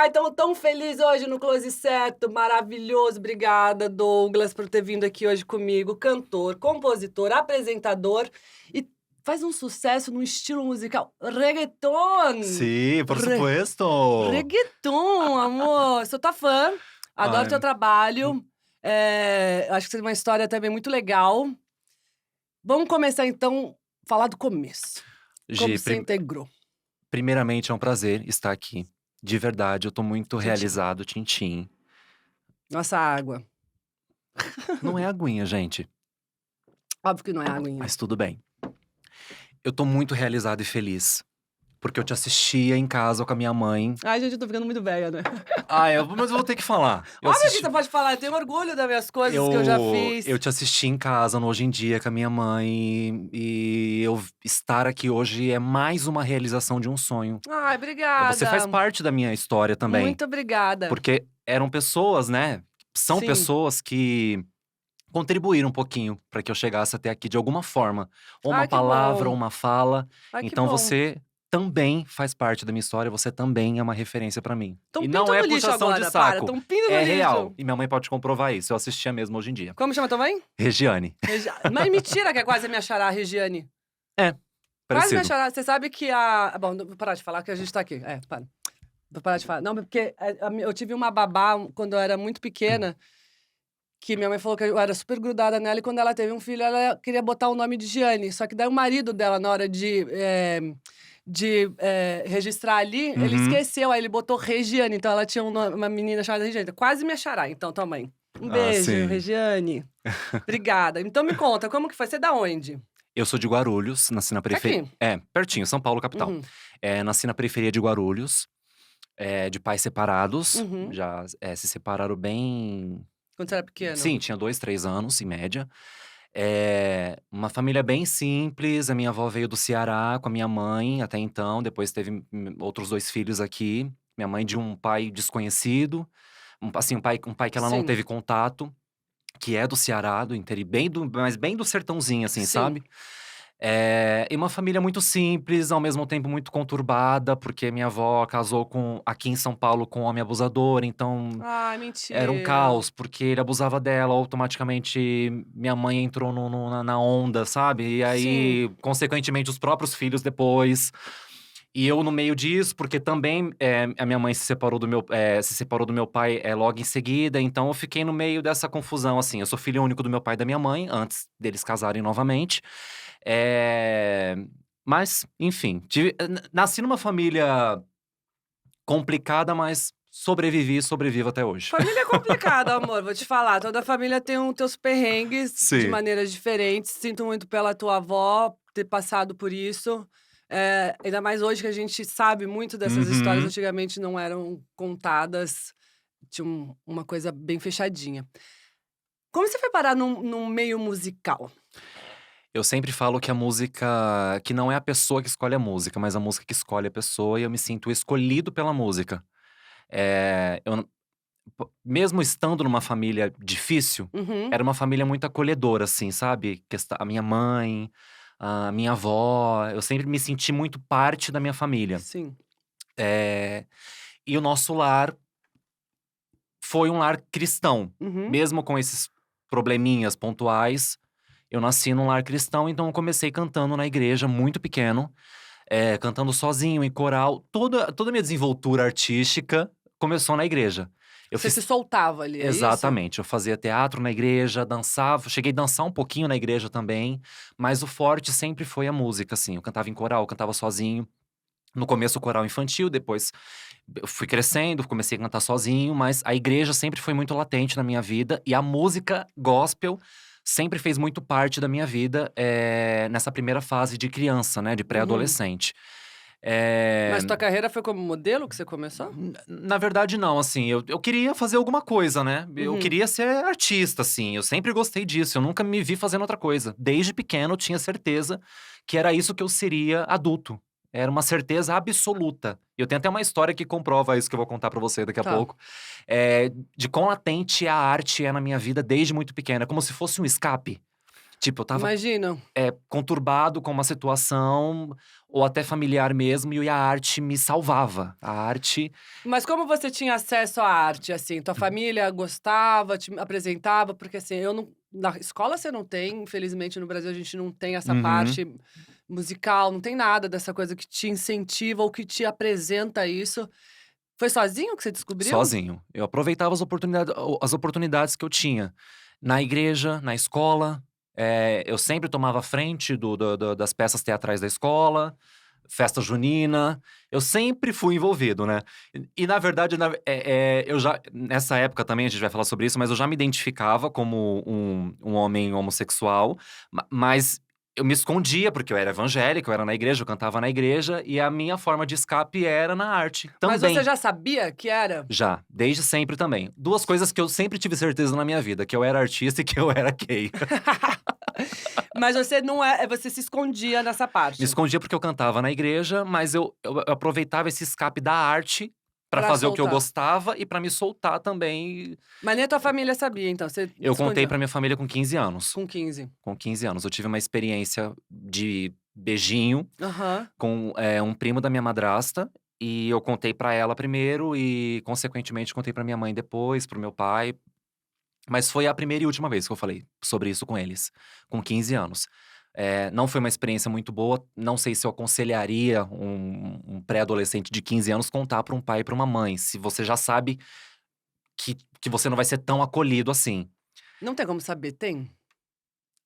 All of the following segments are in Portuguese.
Ai, tão feliz hoje no Close Certo, maravilhoso. Obrigada, Douglas, por ter vindo aqui hoje comigo. Cantor, compositor, apresentador e faz um sucesso no estilo musical reggaeton. Sí, por Re supuesto. reggaeton, amor. Sou tua fã, adoro teu Ai, trabalho. Acho que você tem uma história também muito legal. Vamos começar, então, falar do começo. Como Gi, você integrou? primeiramente é um prazer estar aqui. De verdade, eu tô muito Tchim-tchim. realizado, Tintim. Nossa água. Não é aguinha, gente, Óbvio que não é aguinha. mas tudo bem. Eu tô muito realizado e feliz, porque eu te assistia em casa com a minha mãe. Ai, gente, eu tô ficando muito velha, né? Mas eu vou ter que falar. Eu Óbvio que assisti, você pode falar, eu tenho orgulho das minhas coisas que eu já eu fiz. te assisti em casa no Hoje em Dia com a minha mãe e eu estar aqui hoje é mais uma realização de um sonho. Ai, Você faz obrigada. parte da minha história também. Muito obrigada. Porque eram pessoas, né? São Sim. pessoas que contribuíram um pouquinho para que eu chegasse até aqui de alguma forma. Ou uma Ai, que palavra, ou bom. uma fala. Ai, que Então bom. você também faz parte da minha história, você também é uma referência para mim. Tão E pinto não é no lixo puxação de agora, para. saco, Tão pinto no é real. lixo. E minha mãe pode comprovar isso, eu assistia mesmo Hoje em Dia. Como chama tua mãe? Regiane. Mas mentira que é quase minha xará, Regiane. É, Quase minha parecido. xará. Você sabe que a... Bom, vou parar de falar que a gente tá aqui. Para. Vou parar de falar. Não, porque eu tive uma babá quando eu era muito pequena, que minha mãe falou que eu era super grudada nela, e quando ela teve um filho, ela queria botar o nome de Giane. Só que daí o marido dela, na hora de registrar ali, ele Uhum. esqueceu, aí ele botou Regiane. Então ela tinha uma menina chamada Regiane. Quase me achará, então, tua mãe. Um Ah, beijo, sim. Regiane. Obrigada. Então me conta, como que foi? Você é da onde? Eu sou de Guarulhos, nasci na periferia. Aqui. É, pertinho, São Paulo, capital. Uhum. Nasci na periferia de Guarulhos. De pais separados, Uhum. já se separaram bem. Quando você era pequeno? Sim, tinha 2, 3 anos, em média. Uma família bem simples, a minha avó veio do Ceará com a minha mãe até então, depois teve outros 2 filhos aqui. Minha mãe de um pai desconhecido, assim, um pai que ela não Sim, teve contato, que é do Ceará, do interior, mas bem do sertãozinho, assim, sim. sabe? E uma família muito simples, ao mesmo tempo muito conturbada, porque minha avó casou aqui em São Paulo com um homem abusador, então Ai, era um mentira. caos, porque ele abusava dela, automaticamente minha mãe entrou na onda, sabe? E Sim, aí, consequentemente, os próprios filhos depois. E eu no meio disso, porque também a minha mãe se separou do meu pai logo em seguida, então eu fiquei no meio dessa confusão, assim. Eu sou filho único do meu pai e da minha mãe, antes deles casarem novamente. É, Mas, enfim, nasci numa família complicada, mas sobrevivi e sobrevivo até hoje. família é complicada, amor, vou te falar. Toda família tem teus perrengues de Sim. maneiras diferentes. Sinto muito pela tua avó ter passado por isso. Ainda mais hoje que a gente sabe muito dessas histórias, Uhum. antigamente não eram contadas. Tinha uma coisa bem fechadinha. Como você foi parar num meio musical? Eu sempre falo que a música que não é a pessoa que escolhe a música, mas a música que escolhe a pessoa, e eu me sinto escolhido pela música. Eu não Mesmo estando numa família difícil, Uhum, era uma família muito acolhedora, assim, sabe? A minha mãe, a minha avó, eu sempre me senti muito parte da minha família. sim. Eh, e o nosso lar foi um lar cristão, Uhum. mesmo com esses probleminhas pontuais. Eu nasci num lar cristão, então eu comecei cantando na igreja muito pequeno, cantando sozinho em coral. Toda a minha desenvoltura artística começou na igreja. Eu Você se fiz soltava ali, é isso? Exatamente, eu fazia teatro na igreja, dançava, cheguei a dançar um pouquinho na igreja também, mas o forte sempre foi a música, assim. Eu cantava em coral, eu cantava sozinho. No começo o coral infantil, depois eu fui crescendo, comecei a cantar sozinho, mas a igreja sempre foi muito latente na minha vida e a música gospel sempre fez muito parte da minha vida, nessa primeira fase de criança, né, de Uhum. pré-adolescente. Eh, Mas tua carreira foi como modelo que você começou? na verdade não, assim, eu queria fazer alguma coisa, né, eu Uhum. queria ser artista, assim, eu sempre gostei disso, eu nunca me vi fazendo outra coisa. Desde pequeno eu tinha certeza que era isso que eu seria adulto. Era uma certeza absoluta. Eu tenho até uma história que comprova isso que eu vou contar pra você daqui a Tá. pouco, de quão latente a arte é na minha vida desde muito pequena, como se fosse um escape. Tipo, eu tava Imagino. conturbado com uma situação, ou até familiar mesmo, e a arte me salvava. A arte Mas como você tinha acesso à arte, assim? Tua família gostava, te apresentava? Porque, assim, eu não na escola você não tem, infelizmente no Brasil a gente não tem essa Uhum. parte musical, não tem nada dessa coisa que te incentiva ou que te apresenta isso. Foi sozinho que você descobriu? Sozinho. Eu aproveitava as oportunidades que eu tinha. Na igreja, na escola, eu sempre tomava a frente das peças teatrais da escola, festa junina, eu sempre fui envolvido, né. E na verdade, eu já nessa época também, a gente vai falar sobre isso, mas eu já me identificava como um homem homossexual, mas eu me escondia, porque eu era evangélico, eu era na igreja, eu cantava na igreja, e a minha forma de escape era na arte, Mas você também. já sabia que era? Já, desde sempre também. 2 coisas que eu sempre tive certeza na minha vida, que eu era artista e que eu era gay. Mas você não você se escondia nessa Me parte, escondia porque eu cantava na igreja, mas eu aproveitava esse escape da arte pra pra fazer o que eu soltar. gostava e pra me soltar também. Mas nem a tua família sabia, então, você Eu contei escondia? pra minha família com 15 anos. Com 15. Com 15 anos, eu tive uma experiência de beijinho Aham. com, um primo da minha madrasta, e eu contei pra ela primeiro e, consequentemente, contei pra minha mãe depois, para o meu pai. Mas foi a primeira e última vez que eu falei sobre isso com eles, com 15 anos. Não foi uma experiência muito boa, não sei se eu aconselharia um pré-adolescente de 15 anos contar para um pai e para uma mãe, se você já sabe que você não vai ser tão acolhido assim. Não tem como saber, tem?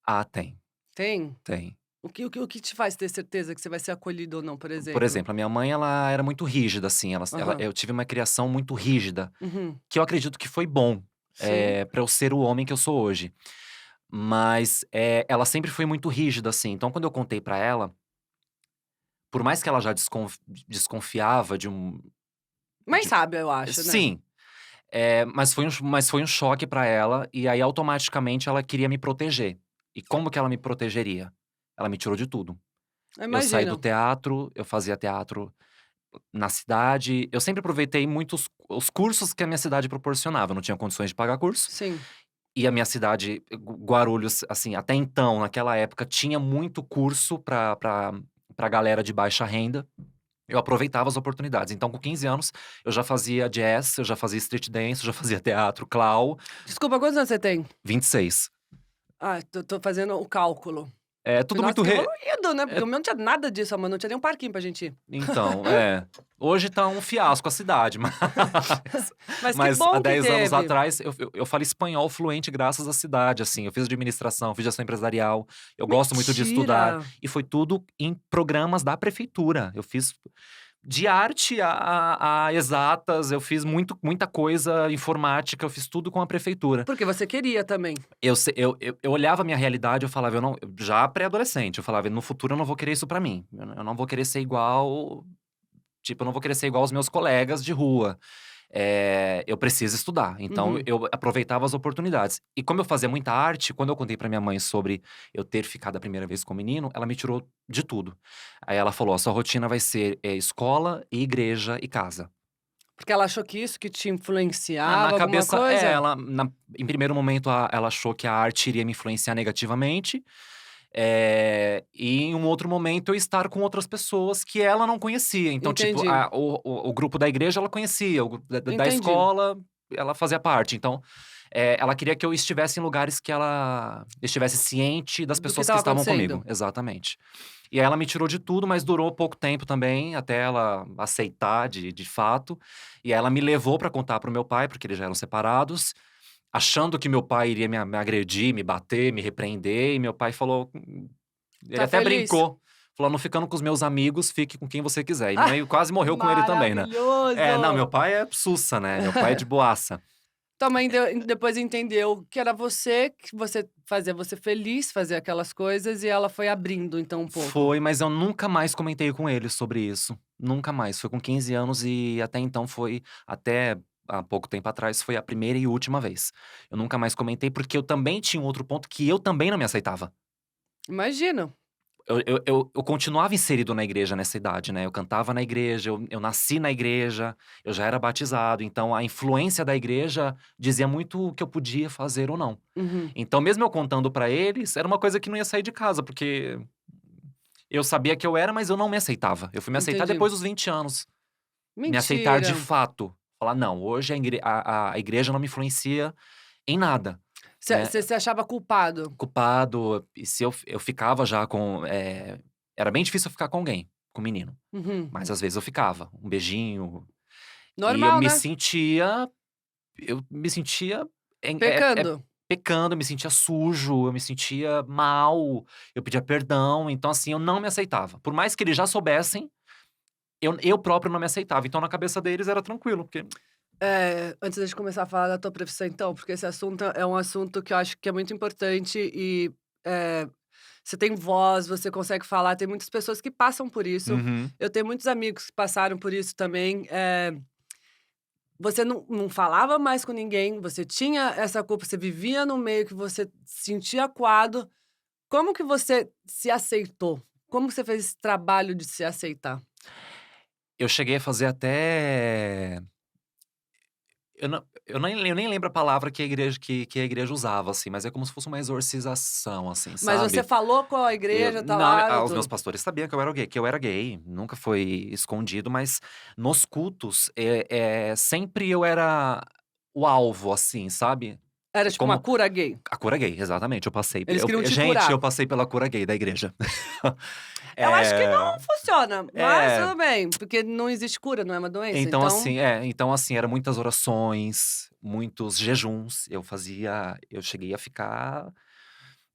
Ah, tem, Tem? tem. O que te faz ter certeza que você vai ser acolhido ou não, por Por exemplo? exemplo, a minha mãe, ela era muito rígida, assim, Aham. eu tive uma criação muito rígida, Uhum. que eu acredito que foi bom, Sim. pra eu ser o homem que eu sou hoje. Mas, ela sempre foi muito rígida, assim, então quando eu contei pra ela, por mais que ela já desconfiava de um Mãe de sabe, eu acho, né? sim, mas foi um choque pra ela, e aí automaticamente ela queria me proteger. E como que ela me protegeria? Ela me tirou de tudo. Eu Eu saí do imagino. teatro, eu fazia teatro na cidade, eu sempre aproveitei muito os cursos que a minha cidade proporcionava, eu não tinha condições de pagar curso, Sim. e a minha cidade, Guarulhos, assim, até então, naquela época, tinha muito curso pra galera de baixa renda. Eu aproveitava as oportunidades. Então, com 15 anos, eu já fazia jazz, eu já fazia street dance, eu já fazia teatro, clown. Desculpa, quantos anos você tem? 26. Ah, tô fazendo o cálculo. É tudo Nossa, muito que re evoluído, né? é Porque o meu não tinha nada disso, mano. Não tinha nem um parquinho pra gente ir. então, hoje tá um fiasco a cidade, Mas que mas há bom que 10 anos teve. atrás eu falo espanhol fluente graças à cidade, assim. Eu fiz administração, fiz gestão empresarial, eu gosto muito de estudar, Mentira! e foi tudo em programas da prefeitura. Eu fiz de arte a exatas, eu fiz muita coisa, informática, eu fiz tudo com a prefeitura. Porque você queria também. Eu olhava a minha realidade, eu falava, já pré-adolescente, eu falava: "No futuro eu não vou querer isso pra mim, eu não vou querer ser igual, tipo, eu não vou querer ser igual aos meus colegas de rua. Eu preciso estudar", então Uhum. eu aproveitava as oportunidades. E como eu fazia muita arte, quando eu contei pra minha mãe sobre eu ter ficado a primeira vez com o menino, ela me tirou de tudo. Aí ela falou: "A sua rotina vai ser, escola e igreja e casa". Porque ela achou que isso que te Na influenciava, alguma cabeça coisa? em primeiro momento ela achou que a arte iria me influenciar negativamente, e em um outro momento eu estar com outras pessoas que ela não conhecia. Então, tipo, Entendi, o grupo da igreja ela conhecia, o grupo da entendi. escola ela fazia parte. Então, ela queria que eu estivesse em lugares que ela estivesse ciente das Do que pessoas que estava estavam comigo. acontecendo. Exatamente. E aí ela me tirou de tudo, mas durou pouco tempo também, até ela aceitar de fato. E aí ela me levou pra contar para o meu pai, porque eles já eram separados, achando que meu pai iria me agredir, me bater, me repreender, e meu pai falou, ele Tá até feliz? brincou, falou: "Não ficando com os meus amigos, fique com quem você quiser". E minha mãe quase morreu com ele também, né. Não, meu Maravilhoso! pai é sussa, né, meu pai é de boaça. Tua mãe depois entendeu que era você, que você fazia você feliz, fazer aquelas coisas, e ela foi abrindo, então, um pouco. Foi, mas eu nunca mais comentei com ele sobre isso, nunca mais. Foi com 15 anos e até então foi até há pouco tempo atrás, foi a primeira e última vez. Eu nunca mais comentei, porque eu também tinha um outro ponto que eu também não me aceitava. Imagino. eu continuava inserido na igreja nessa idade, né? Eu cantava na igreja, eu nasci na igreja, eu já era batizado. Então, a influência da igreja dizia muito o que eu podia fazer ou não. Uhum. Então, mesmo eu contando pra eles, era uma coisa que não ia sair de casa, porque eu sabia que eu era, mas eu não me aceitava. Eu fui me aceitar Entendi. depois dos 20 anos. Me aceitar de Mentira. fato. Falar, não, hoje a igreja não me influencia em nada, né? Você se achava culpado? Culpado, e se eu ficava já com. Era bem difícil eu ficar com alguém, com um menino. Uhum. Mas às vezes eu ficava, um beijinho. E Normal, né? eu me sentia Pecando. pecando, eu me sentia sujo, eu me sentia mal, eu pedia perdão. Então, assim, eu não me aceitava. Por mais que eles já soubessem, eu próprio não me aceitava. Então, na cabeça deles era tranquilo, porque. Antes da gente começar a falar da tua profissão, então, porque esse assunto é um assunto que eu acho que é muito importante e eh, você tem voz, você consegue falar. Tem muitas pessoas que passam por isso. Uhum. Eu tenho muitos amigos que passaram por isso também. Você não falava mais com ninguém, você tinha essa culpa, você vivia no meio que você se sentia acuado. Como que você se aceitou? Como que você fez esse trabalho de se aceitar? Eu cheguei a fazer até. Eu nem lembro a palavra que a igreja usava, assim, mas é como se fosse uma exorcização, assim, Mas você sabe? falou com a igreja, tá Não, lá, os meus tudo. pastores sabiam que eu era gay, nunca foi escondido, mas nos cultos, sempre eu era o alvo, assim, sabe? Era tipo uma Como cura gay? a cura gay, exatamente, eu passei. Eles queriam te Gente, curar. eu passei pela cura gay da igreja. Eu acho que É, não funciona, mas é, tudo bem, porque não existe cura, não é uma doença, então então assim, eram muitas orações, muitos jejuns, eu cheguei a ficar.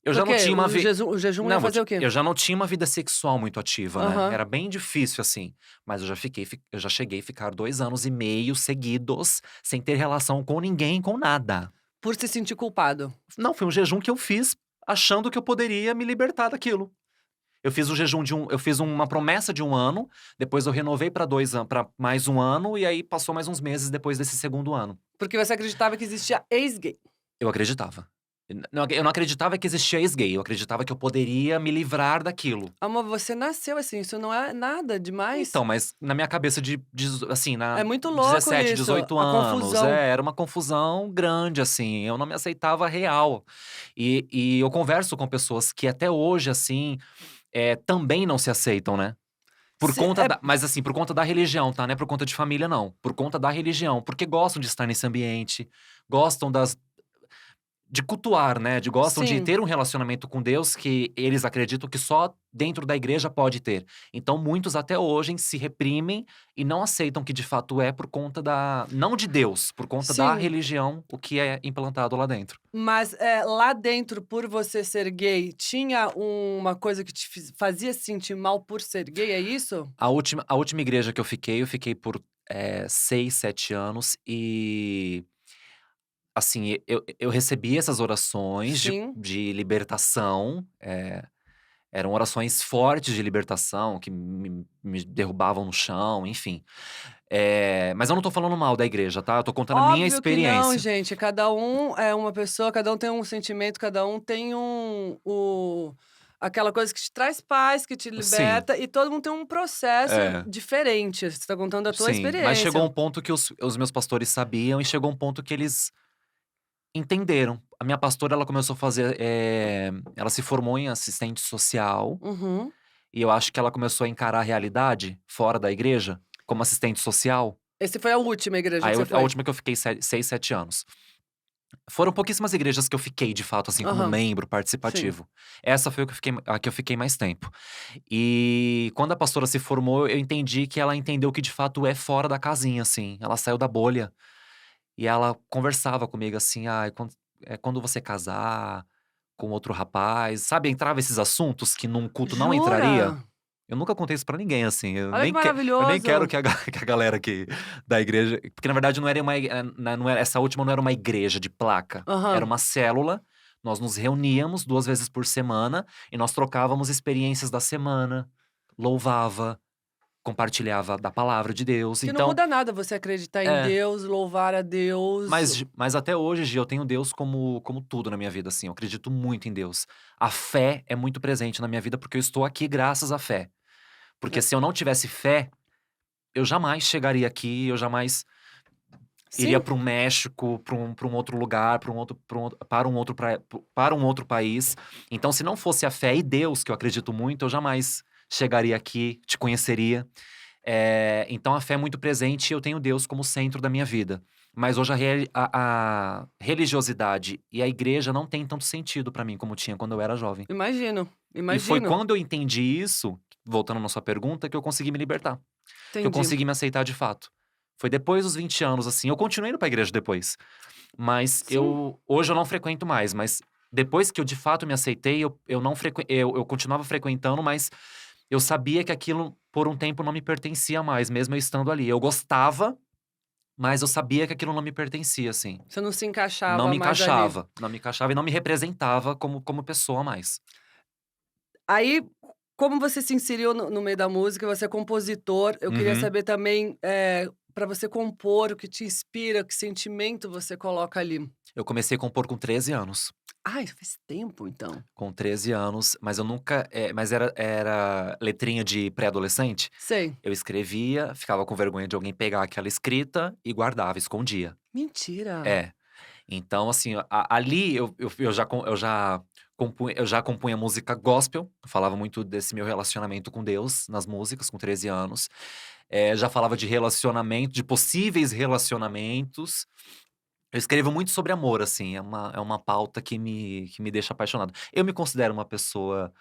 Eu por já não quê? tinha uma vi O jejum ia Não, fazer o quê? eu já não tinha uma vida sexual muito ativa, né, Aham. era bem difícil, assim, mas eu já cheguei a ficar 2 anos e meio seguidos, sem ter relação com ninguém, com nada. Por se sentir culpado. Não, foi um jejum que eu fiz, achando que eu poderia me libertar daquilo. Eu fiz uma promessa de 1 ano, depois eu renovei pra mais 1 ano, e aí passou mais uns meses depois desse segundo ano. Porque você acreditava que existia ex-gay. Eu acreditava. Eu não acreditava que existia ex-gay, eu acreditava que eu poderia me livrar daquilo. Amor, você nasceu assim, isso não é nada demais. Então, mas na minha cabeça assim, É na muito louco 17, isso, 18 a anos, confusão. era uma confusão grande, assim, eu não me aceitava real. E eu converso com pessoas que até hoje, assim, também não se aceitam, né. Se é Mas assim, por conta da religião, tá, não é por conta de família não, por conta da religião, porque gostam de estar nesse ambiente, gostam de cultuar, né, gostam de sim. ter um relacionamento com Deus que eles acreditam que só dentro da igreja pode ter. Então muitos até hoje se reprimem e não aceitam que de fato é por conta não de Deus, por conta da Sim, religião, o que é implantado lá dentro. mas, lá dentro, por você ser gay, tinha uma coisa que te fazia se sentir mal por ser gay, é isso? A última igreja que eu fiquei por, 6, 7 anos e, assim, eu recebi essas orações Sim. de libertação, eram orações fortes de libertação que me derrubavam no chão, enfim. Mas eu não tô falando mal da igreja, tá, eu tô contando a minha Óbvio que não, experiência. gente, cada um é uma pessoa, cada um tem um sentimento, cada um tem aquela coisa que te traz paz, que te Sim, liberta, e todo mundo tem um processo é, diferente, você tá contando a tua sim. Mas chegou experiência. um ponto que os meus pastores sabiam e chegou um ponto que eles entenderam. A minha pastora, ela começou a fazer, ela se formou em assistente social, Uhum. e eu acho que ela começou a encarar a realidade fora da igreja, como assistente social. Esse foi a última igreja que Aí você a foi? última que eu fiquei 6, 7 anos. Foram pouquíssimas igrejas que eu fiquei de fato, assim, como Aham, membro sim. participativo. Essa foi a que eu fiquei mais tempo. E quando a pastora se formou, eu entendi que ela entendeu que de fato é fora da casinha, assim. Ela saiu da bolha e ela conversava comigo assim: "Ai, quando você casar com outro rapaz", sabe, entrava esses assuntos que num culto não entraria. Jura? Eu nunca contei isso pra ninguém, assim, Olha que eu nem quero maravilhoso. que a galera da igreja, porque na verdade não era não era, essa última não era uma igreja de placa, era Aham. uma célula, nós nos reuníamos 2 vezes por semana e nós trocávamos experiências da semana, louvava, compartilhava da palavra de Deus. Que não Então, muda nada você acreditar em é. Deus, louvar a Deus. Mas até hoje, Gi, eu tenho Deus como tudo na minha vida, assim. Eu acredito muito em Deus. A fé é muito presente na minha vida porque eu estou aqui graças à fé. Porque se eu não tivesse fé, eu jamais chegaria aqui, eu jamais iria Sim, para um México, para um outro lugar, para um outro país. Então, se não fosse a fé e Deus, que eu acredito muito, eu jamais chegaria aqui, te conheceria. Então, a fé é muito presente e eu tenho Deus como centro da minha vida. Mas hoje a religiosidade e a igreja não tem tanto sentido para mim como tinha quando eu era jovem. imagino, E foi imagino. quando eu entendi isso, voltando na sua pergunta, que eu consegui me libertar. Que eu Entendi. consegui me aceitar de fato. Foi depois dos 20 anos, assim. Eu continuei indo pra igreja depois. Mas Sim. hoje eu não frequento mais. Mas depois que eu de fato me aceitei, eu não eu continuava frequentando, mas eu sabia que aquilo, por um tempo, não me pertencia mais, mesmo eu estando ali. Eu gostava, mas eu sabia que aquilo não me pertencia, assim. Você não se Não encaixava me mais ali. encaixava. Não me encaixava e não me representava como pessoa mais. Aí, como você se inseriu no meio da música, você é compositor, eu queria Uhum. saber também, pra você compor, o que te inspira, que sentimento você coloca ali? Eu comecei a compor com 13 anos. Ai, faz tempo então. Com 13 anos, mas eu nunca. Mas era letrinha de pré-adolescente. Sei. Eu escrevia, ficava com vergonha de alguém pegar aquela escrita e guardava, escondia. Mentira. É. Então, assim, ali eu já compunha música gospel. Eu falava muito desse meu relacionamento com Deus nas músicas, com 13 anos. Já falava de relacionamento, de possíveis relacionamentos. Eu escrevo muito sobre amor, assim, é uma pauta que me deixa apaixonado. Eu me considero uma pessoa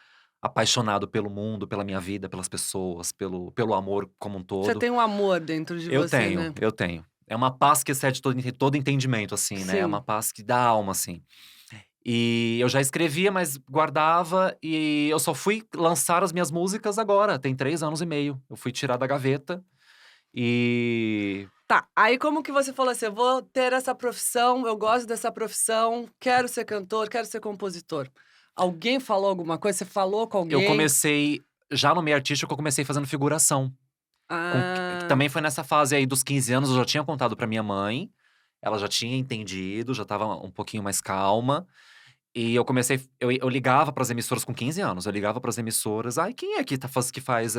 apaixonado pelo mundo, pela minha vida, pelas pessoas, pelo amor como um Você todo. tem um amor dentro de Eu você, tenho, né? eu tenho. É uma paz que excede todo entendimento, assim, né, é uma Sim. paz que dá alma, assim. E eu já escrevia, mas guardava, e eu só fui lançar as minhas músicas agora, tem 3 anos e meio. Eu fui tirar da gaveta e Tá, aí como que você falou assim: "Eu vou ter essa profissão, eu gosto dessa profissão, quero ser cantor, quero ser compositor"? Alguém falou alguma coisa? Você falou com eu alguém? comecei já no meio artístico, eu comecei fazendo figuração. Que Ah, também foi nessa fase aí dos 15 anos, eu já tinha contado pra minha mãe, ela já tinha entendido, já estava um pouquinho mais calma, e eu comecei eu ligava para as emissoras com 15 anos, eu ligava para as emissoras: "Ai, quem é que faz,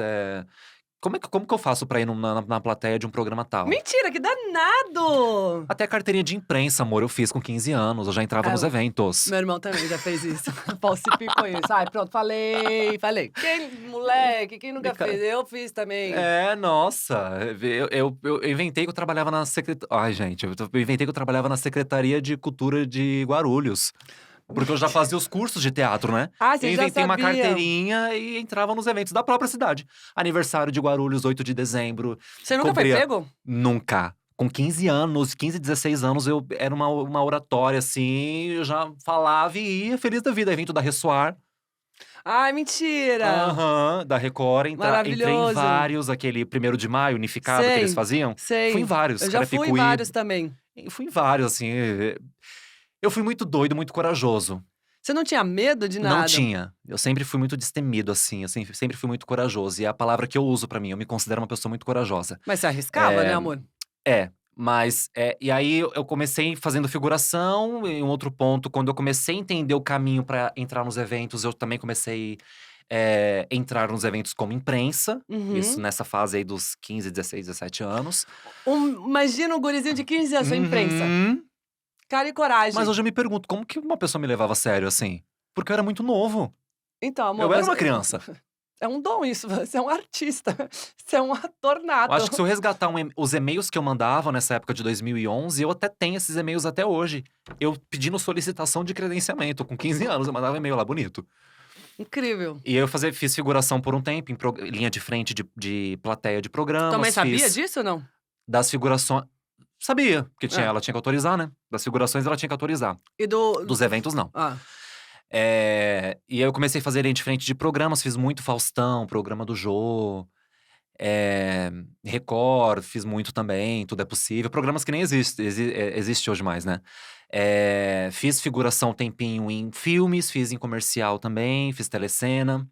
como que eu faço pra ir na plateia de um programa tal?". mentira, que danado! Até carteirinha de imprensa, amor, eu fiz com 15 anos, eu já entrava Ah, nos eventos. meu irmão também já fez isso, falsificou isso. Ai, pronto, falei. Quem moleque, quem nunca Fica fez? Eu fiz também. nossa, eu inventei que eu trabalhava na ai gente, eu inventei que eu trabalhava na Secretaria de Cultura de Guarulhos. Porque eu já fazia os cursos de teatro, né. Ah, Eu você já inventei uma sabia. carteirinha e entrava nos eventos da própria cidade. Aniversário de Guarulhos, 8 de dezembro, Você nunca foi cobria pego? nunca. Com 15 anos, 15, 16 anos, eu era uma oratória, assim, eu já falava e ia feliz da vida. Evento da Ressoar, Ai, mentira! aham, da Record, entrei em Maravilhoso. vários, aquele 1º de Maio, unificado que eles Sei, faziam. Fui em sei. vários, Eu já fui em Carapicuí, vários também. fui em vários, assim, eu fui muito doido, muito corajoso. Você não tinha medo de Não nada? tinha. Eu sempre fui muito destemido, assim, eu sempre fui muito corajoso, e é a palavra que eu uso pra mim, eu me considero uma pessoa muito corajosa. Mas você arriscava, né, Eh, amor? mas, e aí eu comecei fazendo figuração, em um outro ponto, quando eu comecei a entender o caminho pra entrar nos eventos, eu também comecei, entrar nos eventos como imprensa, isso Uhum. nessa fase aí dos 15, 16, 17 anos. Imagina um gurizinho de 15 anos, sua imprensa. Uhum. Cara e Mas coragem. hoje eu me pergunto, como que uma pessoa me levava a sério, assim? Porque eu era muito novo, Então, amor, eu era mas uma criança. é um dom isso, você é um artista, você é um ator Eu acho que se nato. eu resgatar os e-mails que eu mandava nessa época de 2011, eu até tenho esses e-mails até hoje. Eu pedindo solicitação de credenciamento, com 15 anos, eu mandava um e-mail lá bonito. Incrível. E eu fiz figuração por um tempo, em linha de frente de plateia de Tua mãe programas, sabia fiz disso ou não? das figurações. Sabia, porque É. ela tinha que autorizar, né? Das figurações ela tinha que autorizar. E do Dos eventos, não. ah, E aí eu comecei a fazer linha de frente de programas, fiz muito Faustão, programa do Jô. Record, fiz muito também, Tudo é Possível, programas que nem existe hoje mais, né. Fiz figuração um tempinho em filmes, fiz em comercial também, fiz telecena.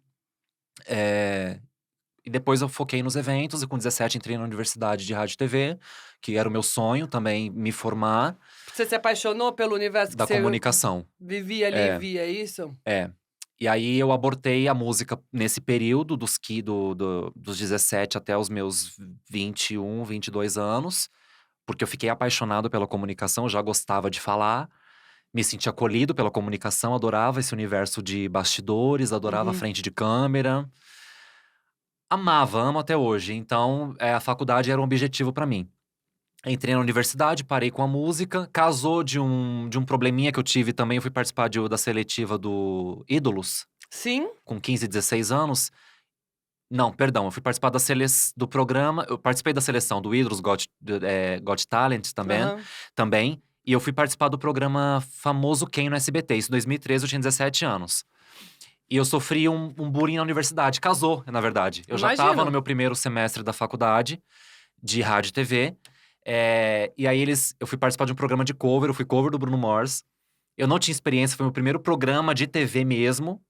E depois eu foquei nos eventos, e com 17 entrei na universidade de rádio e TV, que era o meu sonho também, me formar, Você se apaixonou pelo universo que da você comunicação. vivia ali e É, via isso? é. E aí eu abortei a música nesse período, dos 17 até os meus 21, 22 anos, porque eu fiquei apaixonado pela comunicação, eu já gostava de falar, me sentia acolhido pela comunicação, adorava esse universo de bastidores, adorava a Uhum. frente de câmera. Amava, amo até hoje. Então, a faculdade era um objetivo pra mim. Entrei na universidade, parei com a música. Casou de um probleminha que eu tive também. Eu fui participar da seletiva do Ídolos, Sim? com 15, 16 anos. Não, perdão, eu fui participar do programa. Eu participei da seleção do Ídolos Got Talent também, Aham. também. E eu fui participar do programa Famoso Quem no SBT. Isso em 2013, eu tinha 17 anos. E eu sofri um bullying na universidade. Casou, na verdade. Eu já tava no Imagino. meu primeiro semestre da faculdade de rádio e TV. E aí eu fui participar de um programa de cover, eu fui cover do Bruno Mars. Eu não tinha experiência, foi meu primeiro programa de TV mesmo.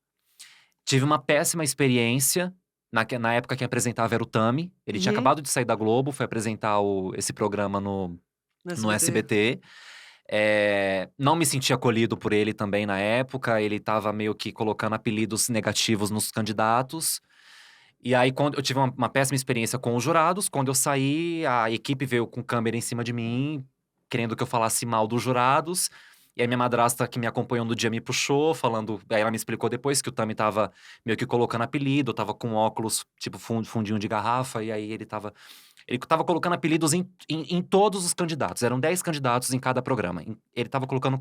Tive uma péssima experiência. Na época quem apresentava era o Tami. Ele tinha Uhum. acabado de sair da Globo, foi apresentar esse programa no SBT. SBT. Não me senti acolhido por ele também na época. Ele tava meio que colocando apelidos negativos nos candidatos. E aí, quando eu tive uma péssima experiência com os jurados, quando eu saí, a equipe veio com câmera em cima de mim, querendo que eu falasse mal dos jurados. E aí, minha madrasta, que me acompanhou no dia, me puxou, falando. Aí, ela me explicou depois que o Tami tava meio que colocando apelido, eu tava com óculos, tipo fundinho de garrafa, e aí ele tava. Ele tava colocando apelidos em todos os candidatos. Eram 10 candidatos em cada programa. Ele tava colocando.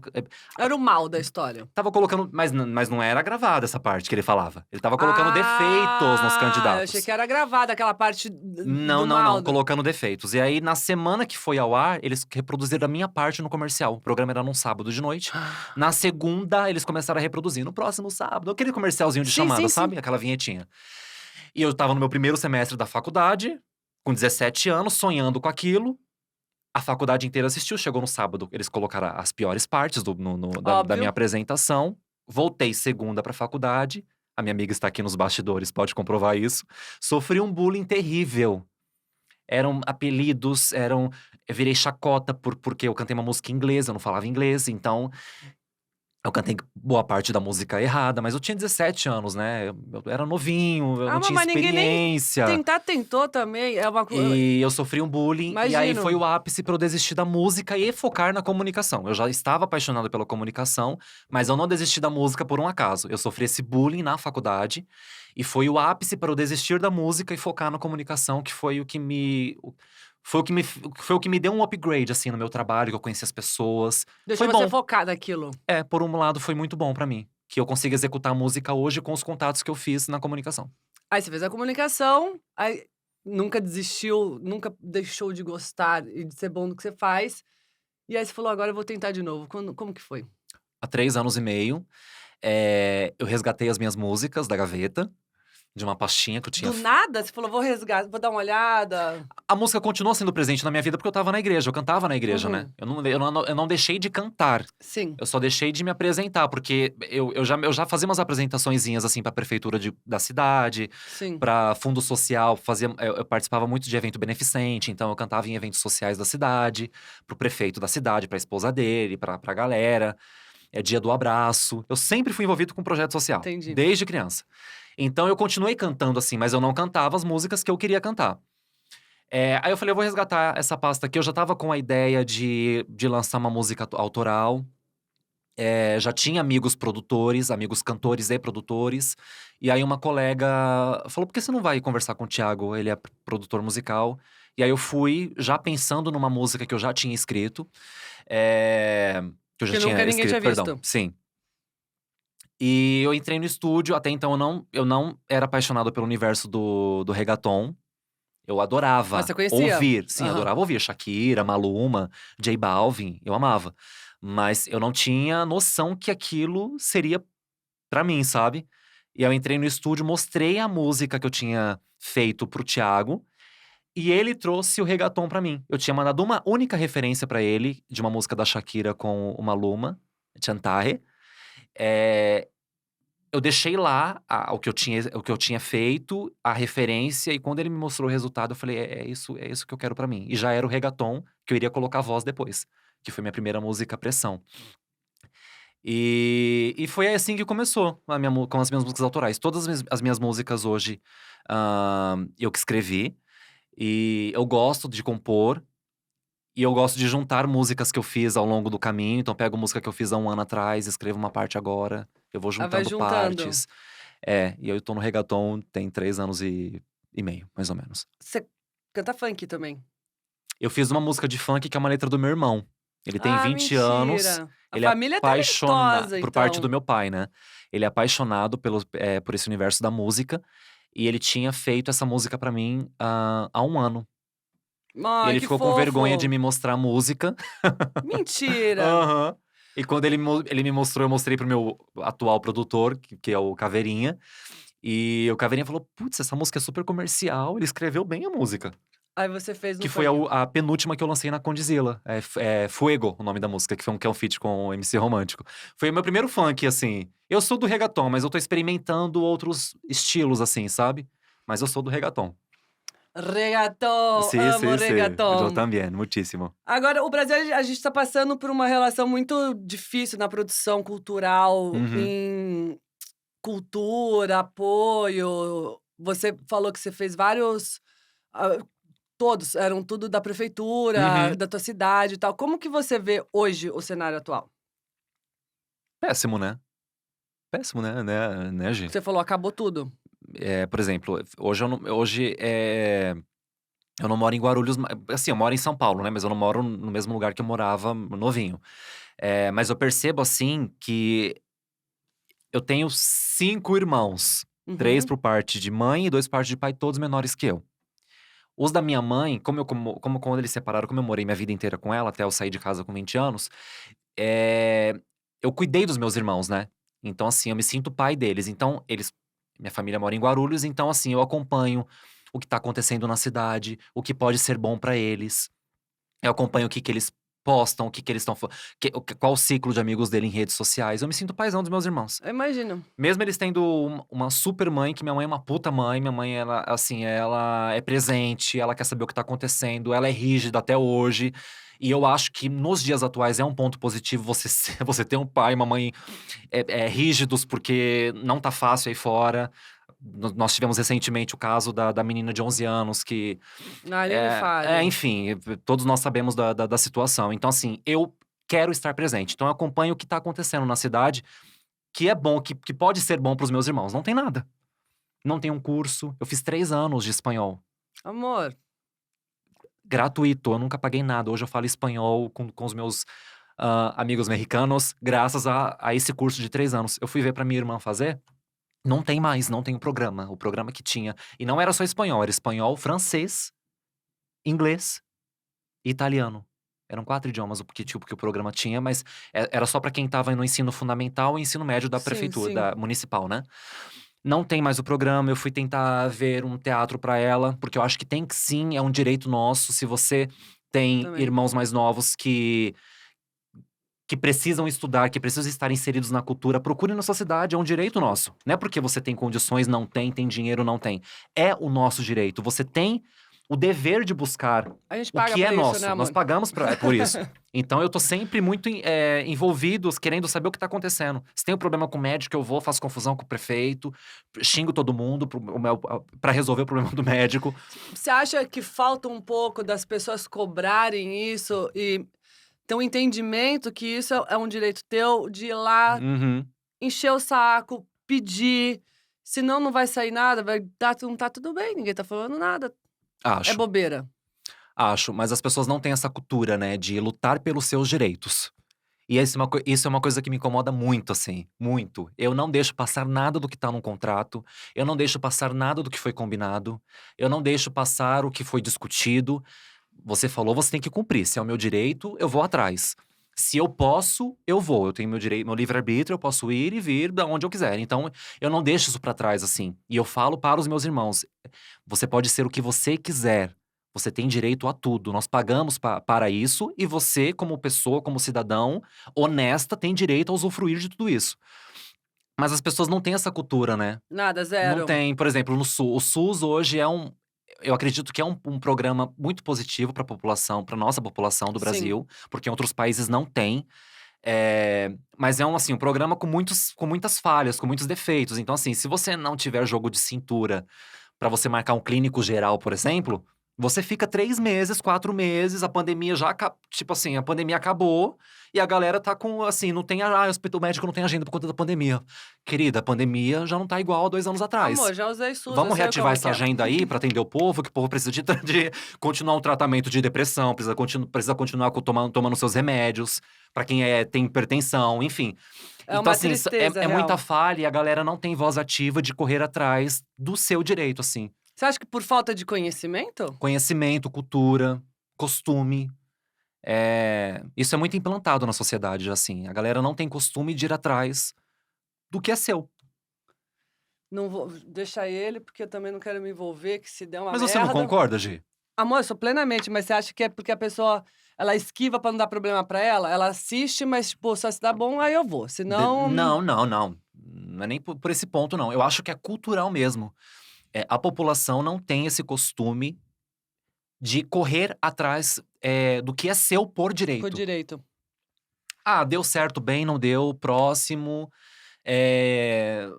Era o mal da história. Tava colocando. Mas não era gravada essa parte que ele falava. Ele tava colocando defeitos nos Ah, eu achei candidatos. que era gravada aquela parte Não, do não, mal. não. Colocando defeitos. E aí, na semana que foi ao ar, eles reproduziram a minha parte no comercial. O programa era num sábado de noite. Na segunda, eles começaram a reproduzir. No próximo sábado. Aquele comercialzinho de Sim, chamada, sim, sim. sabe? Aquela vinhetinha. E eu tava no meu primeiro semestre da faculdade, com 17 anos, sonhando com aquilo. A faculdade inteira assistiu. Chegou no sábado, eles colocaram as piores partes da minha Óbvio. apresentação. Voltei segunda pra faculdade. A minha amiga está aqui nos bastidores, pode comprovar isso. Sofri um bullying terrível. Eram apelidos, eu virei chacota porque eu cantei uma música em inglês, eu não falava inglês, então eu cantei boa parte da música errada, mas eu tinha 17 anos, né? Eu era novinho, eu Ah, não tinha mas ninguém nem experiência. tentou também. É uma coisa. E eu sofri um bullying, e aí foi Imagino. o ápice pra eu desistir da música e focar na comunicação. Eu já estava apaixonado pela comunicação, mas eu não desisti da música por um acaso. Eu sofri esse bullying na faculdade, e foi o ápice para eu desistir da música e focar na comunicação, que foi o que me. Foi o que me deu um upgrade, assim, no meu trabalho, que eu conheci as pessoas. Deixou Foi você bom. focar naquilo. Por um lado, foi muito bom pra mim. Que eu consigo executar a música hoje com os contatos que eu fiz na comunicação. Aí você fez a comunicação, aí nunca desistiu, nunca deixou de gostar e de ser bom no que você faz. E aí você falou: agora eu vou tentar de novo. Como que foi? Há 3 anos e meio, eu resgatei as minhas músicas da gaveta, de uma pastinha que eu tinha. Do nada? Você falou: vou resgatar, vou dar uma olhada. A música continuou sendo presente na minha vida porque eu tava na igreja, eu cantava na igreja, né? Uhum. Eu não deixei de cantar, Sim, eu só deixei de me apresentar, porque eu já fazia umas apresentaçõezinhas, assim, pra prefeitura da cidade, sim. pra fundo social, eu participava muito de evento beneficente, então eu cantava em eventos sociais da cidade, pro prefeito da cidade, pra esposa dele, pra galera. É dia do abraço. Eu sempre fui envolvido com projeto social, Entendi. desde criança. Então eu continuei cantando assim, mas eu não cantava as músicas que eu queria cantar. Aí eu falei, eu vou resgatar essa pasta aqui. Eu já tava com a ideia de lançar uma música autoral. Já tinha amigos produtores, amigos cantores e produtores. E aí uma colega falou, por que você não vai conversar com o Thiago? Ele é produtor musical. E aí eu fui, já pensando numa música que eu já tinha escrito. Que eu já Que nunca tinha ninguém tinha escrito, perdão. visto. Sim. E eu entrei no estúdio, até então eu não era apaixonado pelo universo do reggaeton. Eu Mas adorava você conhecia? ouvir, sim, Aham. adorava ouvir Shakira, Maluma, J Balvin, eu amava. Mas eu não tinha noção que aquilo seria pra mim, sabe? E eu entrei no estúdio, mostrei a música que eu tinha feito pro Thiago, e ele trouxe o reggaeton pra mim. Eu tinha mandado uma única referência pra ele, de uma música da Shakira com o Maluma, Chantaje. É, eu deixei lá o que eu tinha feito, a referência, e quando ele me mostrou o resultado, eu falei: é isso que eu quero pra mim". E já era o reggaeton, que eu iria colocar voz depois, que foi minha primeira música Pressão. E foi assim que começou com as minhas músicas autorais. Todas as minhas músicas hoje, eu que escrevi, e eu gosto de compor, e eu gosto de juntar músicas que eu fiz ao longo do caminho. Então pego música que eu fiz há 1 ano atrás, escrevo uma parte agora, eu vou Aí vai juntando juntando. partes. É, e eu tô no reggaeton tem 3 anos e meio, mais ou menos. Você canta funk também? Eu fiz uma música de funk que é uma letra do meu irmão. Ele tem Ah, 20 anos, mentira. A ele é família é talentosa, por parte do então. meu pai, né. Ele é apaixonado por esse universo da música, e ele tinha feito essa música pra mim, há 1 ano. E Ai, ele que ficou com vergonha de fofo. me mostrar a música. Mentira. Aham. E quando ele me mostrou, eu mostrei para o meu atual produtor, que é o Caveirinha, e o Caveirinha falou: "Putz, essa música é super comercial, ele escreveu bem a música". Aí você fez no Que foi funk. a penúltima que eu lancei na Condzilla, é Fuego o nome da música, que é um feat com o MC Romântico. Foi o meu primeiro funk, assim. Eu sou do reggaeton, mas eu tô experimentando outros estilos, assim, sabe. Mas eu sou do reggaeton. Reggaeton, Sí, amo sí, sí, yo reggaeton. también, muchísimo. Agora, o Brasil, a gente tá passando por uma relação muito difícil na produção cultural, Uhum, em cultura, apoio. Você falou que você fez vários, hã, todos eram tudo da prefeitura, uhum. da tua cidade e tal. Como que você vê hoje o cenário atual? Péssimo, né. Péssimo, né, Gi. Você falou: "Acabou tudo". Por exemplo, eu não moro em Guarulhos, assim, eu moro em São Paulo, né, mas eu não moro no mesmo lugar que eu morava novinho. Mas eu percebo, assim, que eu tenho 5 irmãos, 3 Uhum. por parte de mãe e 2 por parte de pai, todos menores que eu. Os da minha mãe, como quando eles se separaram, como eu morei minha vida inteira com ela, até eu sair de casa com 20 anos, eh, eu cuidei dos meus irmãos, né. Então, assim, eu me sinto pai deles. Então minha família mora em Guarulhos, então, assim, eu acompanho o que tá acontecendo na cidade, o que pode ser bom pra eles. Eu acompanho o que que eles postam, o que que eles estão qual o ciclo de amigos dele em redes sociais. Eu me sinto paizão dos meus irmãos. Eu imagino. Mesmo eles tendo uma super mãe, que minha mãe é uma puta mãe, minha mãe ela, assim, ela é presente, ela quer saber o que tá acontecendo, ela é rígida até hoje. E eu acho que nos dias atuais é um ponto positivo você você ter um pai e uma mãe, rígidos, porque não tá fácil aí fora. Nós tivemos recentemente o caso da menina de 11 anos que Ai, nem me fale. enfim, todos nós sabemos da situação. Então, assim, eu quero estar presente. Então eu acompanho o que tá acontecendo na cidade, que é bom, que pode ser bom para os meus irmãos. Não tem nada. Não tem um curso. Eu fiz 3 anos de espanhol, Amor, gratuito, eu nunca paguei nada. Hoje eu falo espanhol com os meus, amigos mexicanos, graças a esse curso de 3 anos. Eu fui ver pra minha irmã fazer, não tem mais, não tem o programa que tinha. E não era só espanhol, era espanhol, francês, inglês e italiano. Eram 4 idiomas que o programa tinha, mas era só pra quem estava no ensino fundamental e ensino médio da sim, prefeitura, sim, da municipal, né. Não tem mais o programa, eu fui tentar ver um teatro pra ela, porque eu acho que tem que sim, é um direito nosso. Se você tem também. irmãos mais novos que precisam estudar, que precisam estar inseridos na cultura, procure na sua cidade, é um direito nosso. Não é porque você tem condições, não tem, tem dinheiro, não tem. É o nosso direito. Você tem o dever de buscar A gente o paga que é pra isso, né, nosso. Nós amor? pagamos por isso. Então eu tô sempre muito envolvido, querendo saber o que tá acontecendo. Se tem um problema com o médico, eu vou, faço confusão com o prefeito, xingo todo mundo pra resolver o problema do médico. Você acha que falta um pouco das pessoas cobrarem isso e ter um entendimento que isso é um direito teu de ir lá, Uhum. encher o saco, pedir, senão não vai sair nada, não tá tudo bem, ninguém tá falando nada, é Acho, bobeira. acho, mas as pessoas não têm essa cultura, né, de lutar pelos seus direitos. E isso é uma coisa que me incomoda muito, assim, muito. Eu não deixo passar nada do que tá num contrato, eu não deixo passar nada do que foi combinado, eu não deixo passar o que foi discutido. Você falou, você tem que cumprir. Se é o meu direito, eu vou atrás. Se eu posso, eu vou. Eu tenho meu direito, meu livre-arbítrio, eu posso ir e vir da onde eu quiser. Então, eu não deixo isso pra trás, assim. E eu falo para os meus irmãos: você pode ser o que você quiser. Você tem direito a tudo. Nós pagamos para isso e você, como pessoa, como cidadão honesta, tem direito a usufruir de tudo isso. Mas as pessoas não têm essa cultura, né? Nada, Não zero. tem. Por exemplo, no SUS. O SUS hoje é um. Eu acredito que é um programa muito positivo para a população, para nossa população do Sim. Brasil, porque em outros países não tem. Mas é um programa com muitas falhas, com muitos defeitos. Então, assim, se você não tiver jogo de cintura para você marcar um clínico geral, por exemplo, você fica 3 meses, 4 meses, a pandemia já, tipo assim, a pandemia acabou e a galera tá com, assim, não tem, o médico não tem agenda por conta da pandemia. Querida, a pandemia já não tá igual a 2 anos atrás. Amor, já usei SUS, eu Vamos sei reativar como que essa é. agenda aí para atender o povo, que o povo precisa de continuar um tratamento de depressão, precisa continuar tomando seus remédios, para quem tem hipertensão, enfim. É Então, uma assim, tristeza, é muita real. falha e a galera não tem voz ativa de correr atrás do seu direito, assim. Você acha que por falta de conhecimento? Conhecimento, cultura, costume. Isso é muito implantado na sociedade, assim. A galera não tem costume de ir atrás do que é seu. Não vou deixar ele, porque eu também não quero me envolver, que se der uma Mas você não merda. concorda, Gi? Amor, eu sou plenamente, mas você acha que é porque a pessoa, ela esquiva pra não dar problema pra ela? Ela assiste, mas, tipo, só se dá bom, aí eu vou. Senão. Não, não, não. Não é nem por esse ponto, não. Eu acho que é cultural mesmo. A população não tem esse costume de correr atrás do que é seu por Por direito. direito. Ah, deu certo bem, não deu, próximo. É,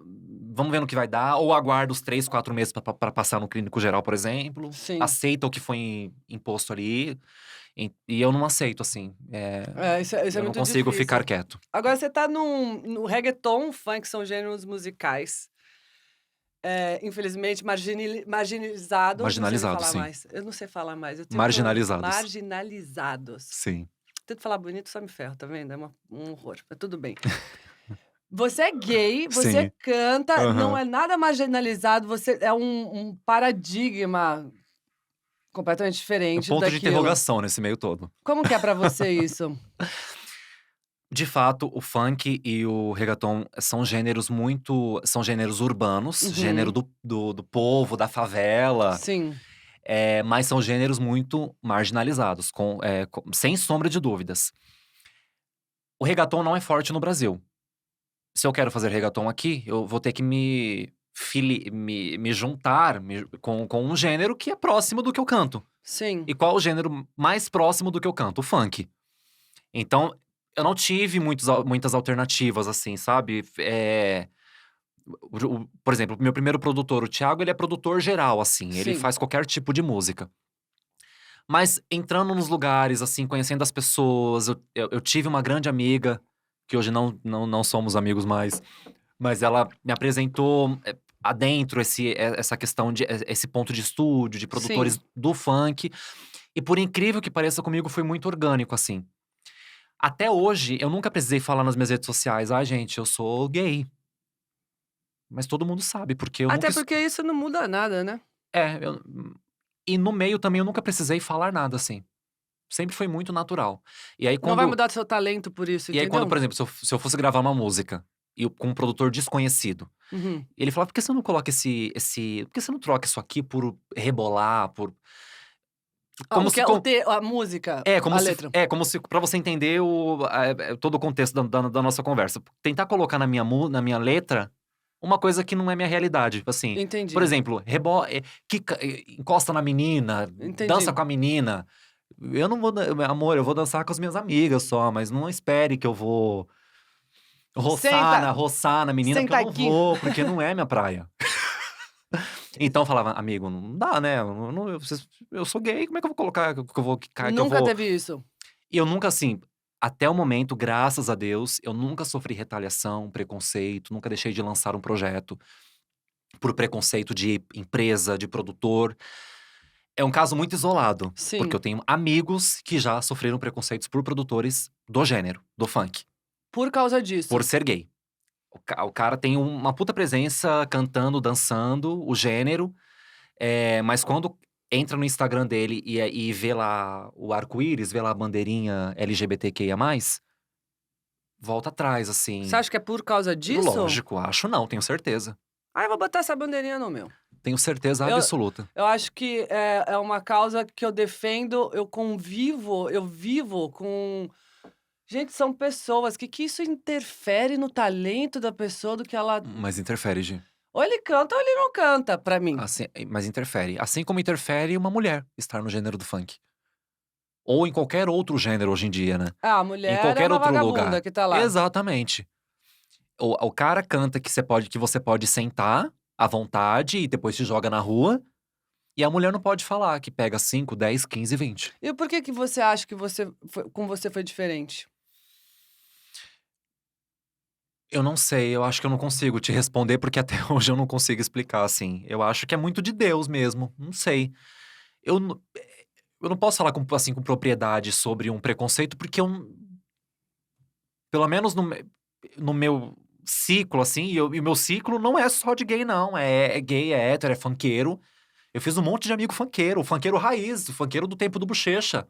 vamos ver no que vai dar. Ou aguarda os 3, 4 meses pra passar no clínico geral, por exemplo. Sim. Aceita o que foi imposto ali. E eu não aceito, assim. Isso é Eu não muito consigo difícil. ficar quieto. Agora você tá no reggaeton, funk, são gêneros musicais. Infelizmente, marginalizados. Não sei Marginalizado, falar sim. mais. Eu não sei falar mais. Eu tenho Marginalizados. marginalizados. Sim. Tento falar bonito, só me ferro, tá vendo? É um horror, mas tudo bem. Você é gay, você Sim. canta, não Aham. é nada marginalizado, você é um paradigma completamente É um diferente ponto de daquilo. interrogação nesse meio todo. Como que é pra você isso? De fato, o funk e o reggaeton são gêneros urbanos, gênero Uhum. do povo, da favela, Sim, mas são gêneros muito marginalizados, sem sombra de dúvidas. O reggaeton não é forte no Brasil. Se eu quero fazer reggaeton aqui, eu vou ter que me juntar com um gênero que é próximo do que eu canto. sim. E qual o gênero mais próximo do que eu canto? O funk. Então, eu não tive muitas alternativas, assim, sabe? Por exemplo, o meu primeiro produtor, o Thiago, ele é produtor geral, assim. Ele Sim. faz qualquer tipo de música. Mas entrando nos lugares, assim, conhecendo as pessoas, eu tive uma grande amiga, que hoje não somos amigos mais, mas ela me apresentou adentro essa questão esse ponto de estúdio, de produtores Sim. do funk. E por incrível que pareça, comigo foi muito orgânico, assim. Até hoje, eu nunca precisei falar nas minhas redes sociais, gente, eu sou gay. Mas todo mundo sabe, porque eu Até nunca. porque isso não muda nada, né? É, e no meio também eu nunca precisei falar nada, assim. Sempre foi muito natural. E aí, Não vai quando. mudar seu talento por isso, E aí, quando, entendeu? por exemplo, se eu fosse gravar uma música com um produtor desconhecido, Uhum. ele falava: por que você não coloca por que você não troca isso aqui por rebolar, por. Como O que se. é a música, Como a se, letra. pra você entender todo o contexto da nossa conversa. Tentar colocar na minha letra uma coisa que não é minha realidade. Tipo assim, por Entendi, exemplo, encosta na menina, dança entendi. com a menina. Eu não vou, amor, eu vou dançar com as minhas amigas só, mas não espere que eu vou Senta, roçar na menina, porque eu senta não aqui. vou, porque não é minha praia. Então eu falava, amigo, não dá, né? Eu sou gay, como é que eu vou colocar que eu Nunca vou. teve isso. E eu nunca, assim, até o momento, graças a Deus, eu nunca sofri retaliação, preconceito, nunca deixei de lançar um projeto por preconceito de empresa, de produtor. É um caso muito isolado, porque Sim. eu tenho amigos que já sofreram preconceitos por produtores do gênero, do funk, Por causa disso. por ser gay. O cara tem uma puta presença cantando, dançando, o gênero, mas quando entra no Instagram dele e vê lá o arco-íris, vê lá a bandeirinha LGBTQIA+, volta atrás, Você assim. acha que é por causa disso? Lógico, acho não, tenho certeza. Ah, eu vou botar essa bandeirinha no meu. Tenho certeza Eu absoluta. eu acho que é uma causa que eu defendo, eu vivo com Gente, são pessoas. Que isso interfere no talento da pessoa do que ela. Mas interfere, Gi. Ou ele canta ou ele não canta, pra mim. Assim, mas interfere. Assim como interfere uma mulher estar no gênero do funk. Ou em qualquer outro gênero hoje em dia, né? Ah, a Em mulher é qualquer uma outro vagabunda lugar. que tá lá. Exatamente. O cara canta que você pode sentar à vontade e depois te joga na rua. E a mulher não pode falar, que pega 5, 10, 15, 20. E por que você acha que com você foi diferente? Eu não sei, eu acho que eu não consigo te responder, porque até hoje eu não consigo explicar, assim. Eu acho que é muito de Deus mesmo, não sei. Eu, n- eu não posso falar com propriedade sobre um preconceito, porque pelo menos no meu ciclo, assim, e o meu ciclo não é só de gay, não. É gay, é hétero, é funkeiro. Eu fiz um monte de amigo funkeiro, o funkeiro raiz, o funkeiro do tempo do Bochecha,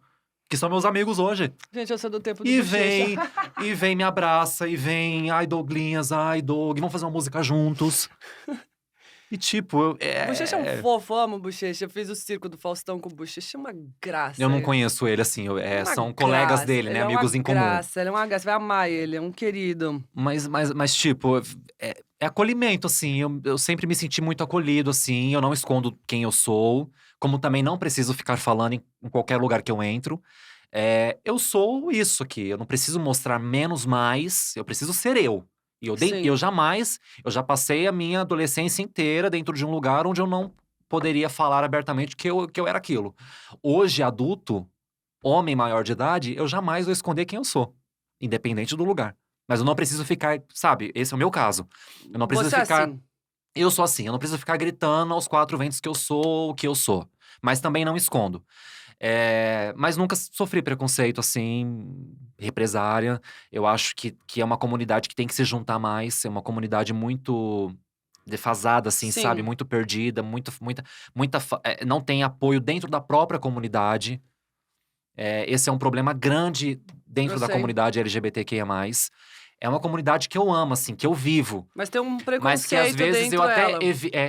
que são meus amigos hoje. Gente, eu sou do tempo do E Bochecha. vem, e vem, me abraça, e vem, ai, Douglinhas, ai, Doug, vamos fazer uma música juntos. E tipo, Bochecha é um fofo, eu amo o Bochecha. Eu fiz o circo do Faustão com o Bochecha, é uma graça. eu não conheço ele, assim, É uma são colegas graça. dele, né, Ele é uma amigos em comum. graça, ele é uma graça. Você vai amar ele, é um querido. Mas tipo, é acolhimento, assim, eu sempre me senti muito acolhido, assim, eu não escondo quem eu sou, como também não preciso ficar falando em qualquer lugar que eu entro. Eu sou isso aqui, eu não preciso mostrar menos mais, eu preciso ser eu. E Sim. eu já passei a minha adolescência inteira dentro de um lugar onde eu não poderia falar abertamente que eu era aquilo. Hoje, adulto, homem maior de idade, eu jamais vou esconder quem eu sou, independente do lugar. Mas eu não preciso ficar, sabe? Esse é o meu caso. Eu não preciso Você é ficar. assim. Eu sou assim, eu não preciso ficar gritando aos quatro ventos que eu sou o que eu sou. Mas também não escondo. Mas nunca sofri preconceito assim, represária. Eu acho que é uma comunidade que tem que se juntar mais. É uma comunidade muito defasada, assim, sabe? Sim, Muito perdida, não tem apoio dentro da própria comunidade. Esse é um problema grande eu dentro da sei. comunidade LGBTQIA+. É uma comunidade que eu amo, assim, que eu vivo. Mas tem um Mas que às preconceito vezes dentro dela.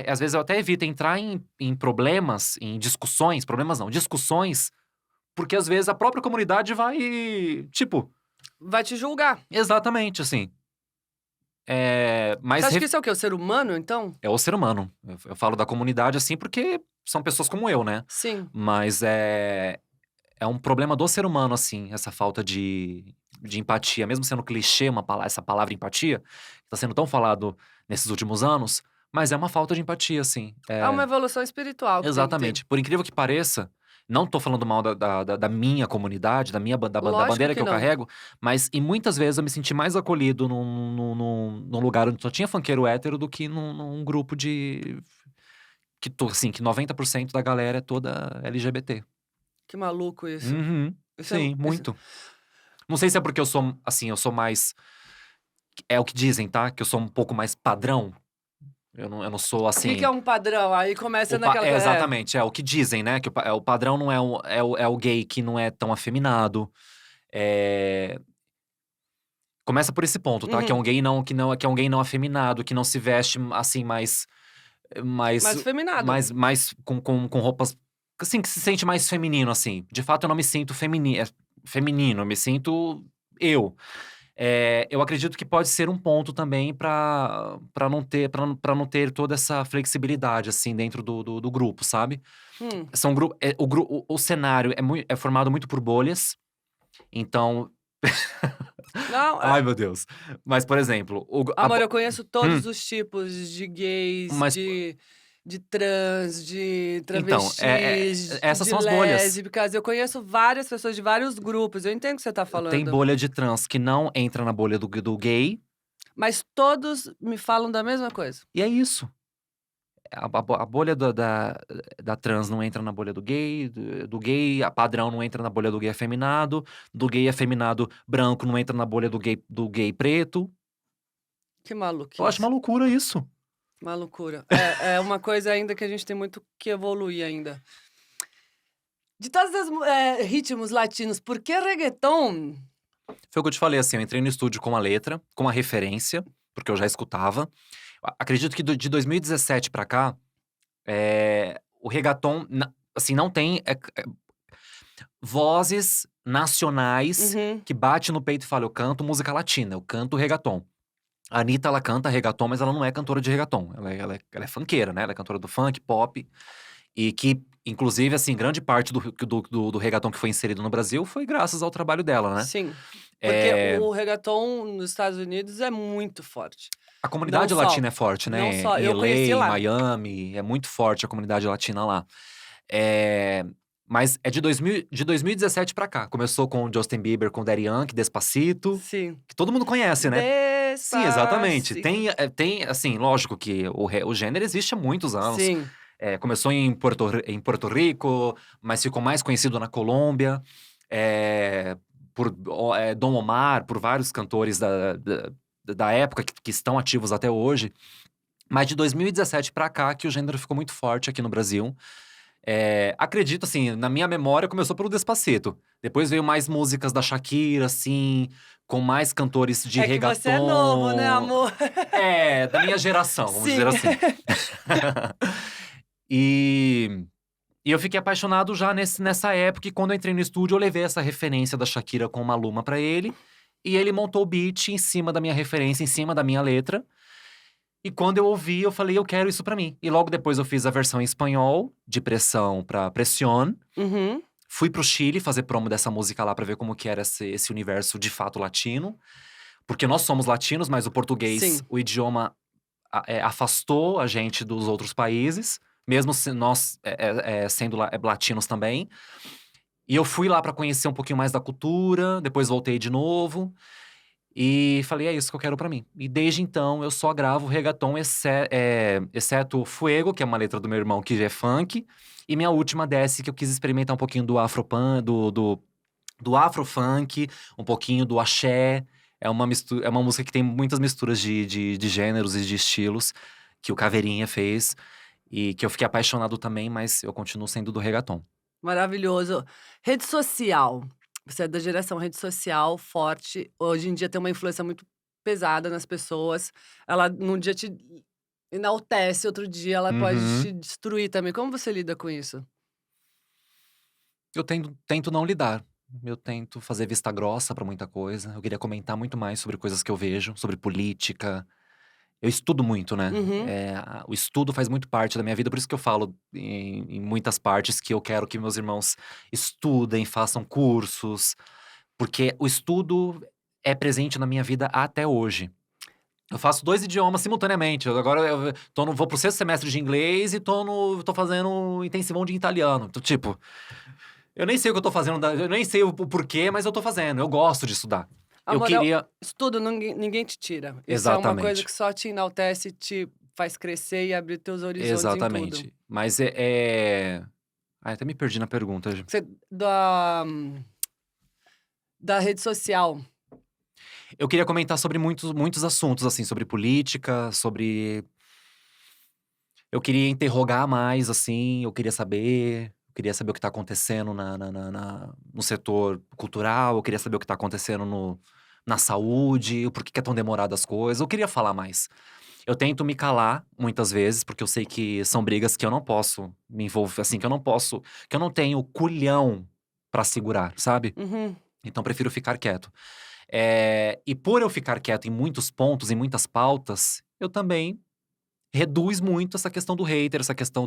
às vezes eu até evito entrar em problemas, em discussões, problemas não, discussões, porque às vezes a própria comunidade vai, tipo, Vai te julgar. exatamente, assim. Você Mas acha que isso é o quê? O ser humano, então? é o ser humano. Eu falo da comunidade assim porque são pessoas como eu, né? Sim. Mas é um problema do ser humano, assim, essa falta de empatia. Mesmo sendo clichê essa palavra empatia, que tá sendo tão falado nesses últimos anos, mas é uma falta de empatia, assim. É uma evolução espiritual que tem que ter. Exatamente. Por incrível que pareça, não tô falando mal da minha comunidade, da Lógico bandeira que que eu não. carrego, mas e muitas vezes eu me senti mais acolhido num lugar onde só tinha funkeiro hétero do que num grupo de. Assim, que 90% da galera é toda LGBT. Que maluco isso. Uhum. Isso é, Sim, isso... muito. Não sei se é porque eu sou, assim, eu sou mais. É o que dizem, tá? Que eu sou um pouco mais padrão. Eu não sou O que assim. é um padrão? Aí começa naquela coisa. Exatamente, é o que dizem, né? Que o padrão não é o gay que não é tão afeminado. É, começa por esse ponto, tá? Que é Uhum. um gay que é um gay não afeminado, que não se veste assim mais, Mais feminado. mais com roupas assim que se sente mais feminino, assim. De fato, eu não me sinto feminino, eu me sinto eu. Eu acredito que pode ser um ponto também para não ter toda essa flexibilidade, assim, dentro do grupo, sabe? Hum. São o cenário é formado muito por bolhas, então. Não, Ai, meu Deus. Mas, por exemplo, amor, eu conheço Hum, todos os tipos de gays, mas. de trans, de Então, travestis, essas de são as bolhas. lésbicas. Eu conheço várias pessoas de vários grupos. Eu entendo o que você tá Tem falando. bolha de trans que não entra na bolha do gay, Mas todos me falam da mesma coisa. e é isso. A bolha da trans não entra na bolha do gay, do gay, a padrão não entra na bolha do gay afeminado branco não entra na bolha do gay preto. Que Eu acho uma maluquice. loucura isso. Uma loucura. É uma coisa ainda que a gente tem muito que evoluir ainda. De todos os ritmos latinos, por que reggaeton? Foi o que eu te falei, assim, eu entrei no estúdio com a letra, com a referência, porque eu já escutava. Acredito que de 2017 pra cá, o reggaeton, assim, não tem vozes nacionais Uhum. que bate no peito e fala: eu canto música latina, eu canto reggaeton. A Anitta, ela canta reggaeton, mas ela não é cantora de reggaeton. Ela é funkeira, né? Ela é cantora do funk, pop. E que, inclusive, assim, grande parte do reggaeton que foi inserido no Brasil foi graças ao trabalho dela, né? Sim. Porque É, o reggaeton nos Estados Unidos é muito forte. a Não comunidade só, latina é forte, não né? só. Em Eu conheci LA, em lá. Miami, é muito forte a comunidade latina lá. É, mas é de 2017 pra cá. Começou com o Justin Bieber, com o Daddy Yankee, Despacito, Sim. que todo mundo conhece, né? Sim, exatamente. Despacito. Tem assim, lógico que o gênero existe há muitos anos. Sim. Começou em Porto Rico, mas ficou mais conhecido na Colômbia, por Dom Omar, por vários cantores da época que estão ativos até hoje. Mas de 2017 pra cá que o gênero ficou muito forte aqui no Brasil. Acredito, assim, na minha memória começou pelo Despacito. Depois veio mais músicas da Shakira, assim, com mais cantores de É que você é novo, né, reggaeton. amor? Da minha geração, vamos dizer Sim. assim. E, e eu fiquei apaixonado já nessa época, e quando eu entrei no estúdio, eu levei essa referência da Shakira com Maluma pra ele. E ele montou o beat em cima da minha referência, em cima da minha letra. E quando eu ouvi, eu falei, eu quero isso pra mim. E logo depois eu fiz a versão em espanhol, de Pressão pra Presión. Uhum. Fui pro Chile fazer promo dessa música lá pra ver como que era esse universo de fato latino. Porque nós somos latinos, mas o português, Sim. o idioma afastou a gente dos outros países. Mesmo nós sendo latinos também. E eu fui lá pra conhecer um pouquinho mais da cultura, depois voltei de novo. E falei, é isso que eu quero pra mim. E desde então, eu só gravo reggaeton, exceto Fuego, que é uma letra do meu irmão, que é funk. E minha última desce, que eu quis experimentar um pouquinho do afropan, do afrofunk, um pouquinho do axé. É uma música que tem muitas misturas de gêneros e de estilos, que o Caveirinha fez. E que eu fiquei apaixonado também, mas eu continuo sendo do reggaeton. Maravilhoso. Rede social. Você é da geração rede social forte. Hoje em dia tem uma influência muito pesada nas pessoas. Ela num dia te enaltece, outro dia ela pode Uhum. te destruir também. Como você lida com isso? Eu tento não lidar. Eu tento fazer vista grossa pra muita coisa. Eu queria comentar muito mais sobre coisas que eu vejo, sobre política. Eu estudo muito, né? Uhum. O estudo faz muito parte da minha vida, por isso que eu falo em muitas partes que eu quero que meus irmãos estudem, façam cursos, porque o estudo é presente na minha vida até hoje. Eu faço 2 idiomas simultaneamente. Agora vou pro 6º semestre de inglês e tô fazendo intensivão de italiano. Então, tipo, eu nem sei o que eu tô fazendo, eu nem sei o porquê, mas eu tô fazendo. Eu gosto de estudar. Eu Amor, queria. estudo ninguém te tira. Isso é uma coisa Exatamente. que só te enaltece, te faz crescer e abrir teus horizontes em tudo. Exatamente. Mas Ai, até me perdi na pergunta. Você da rede social. Eu queria comentar sobre muitos assuntos, assim, sobre política, sobre. Eu queria interrogar mais, assim, eu queria saber. Eu queria saber o que tá acontecendo no setor cultural, eu queria saber o que tá acontecendo na saúde, o porquê que é tão demorado as coisas. Eu queria falar mais. Eu tento me calar muitas vezes, porque eu sei que são brigas que eu não posso me envolver, assim, que eu não tenho culhão pra segurar, sabe? Uhum. Então prefiro ficar quieto. E por eu ficar quieto em muitos pontos, em muitas pautas, eu também reduz muito essa questão do hater, essa questão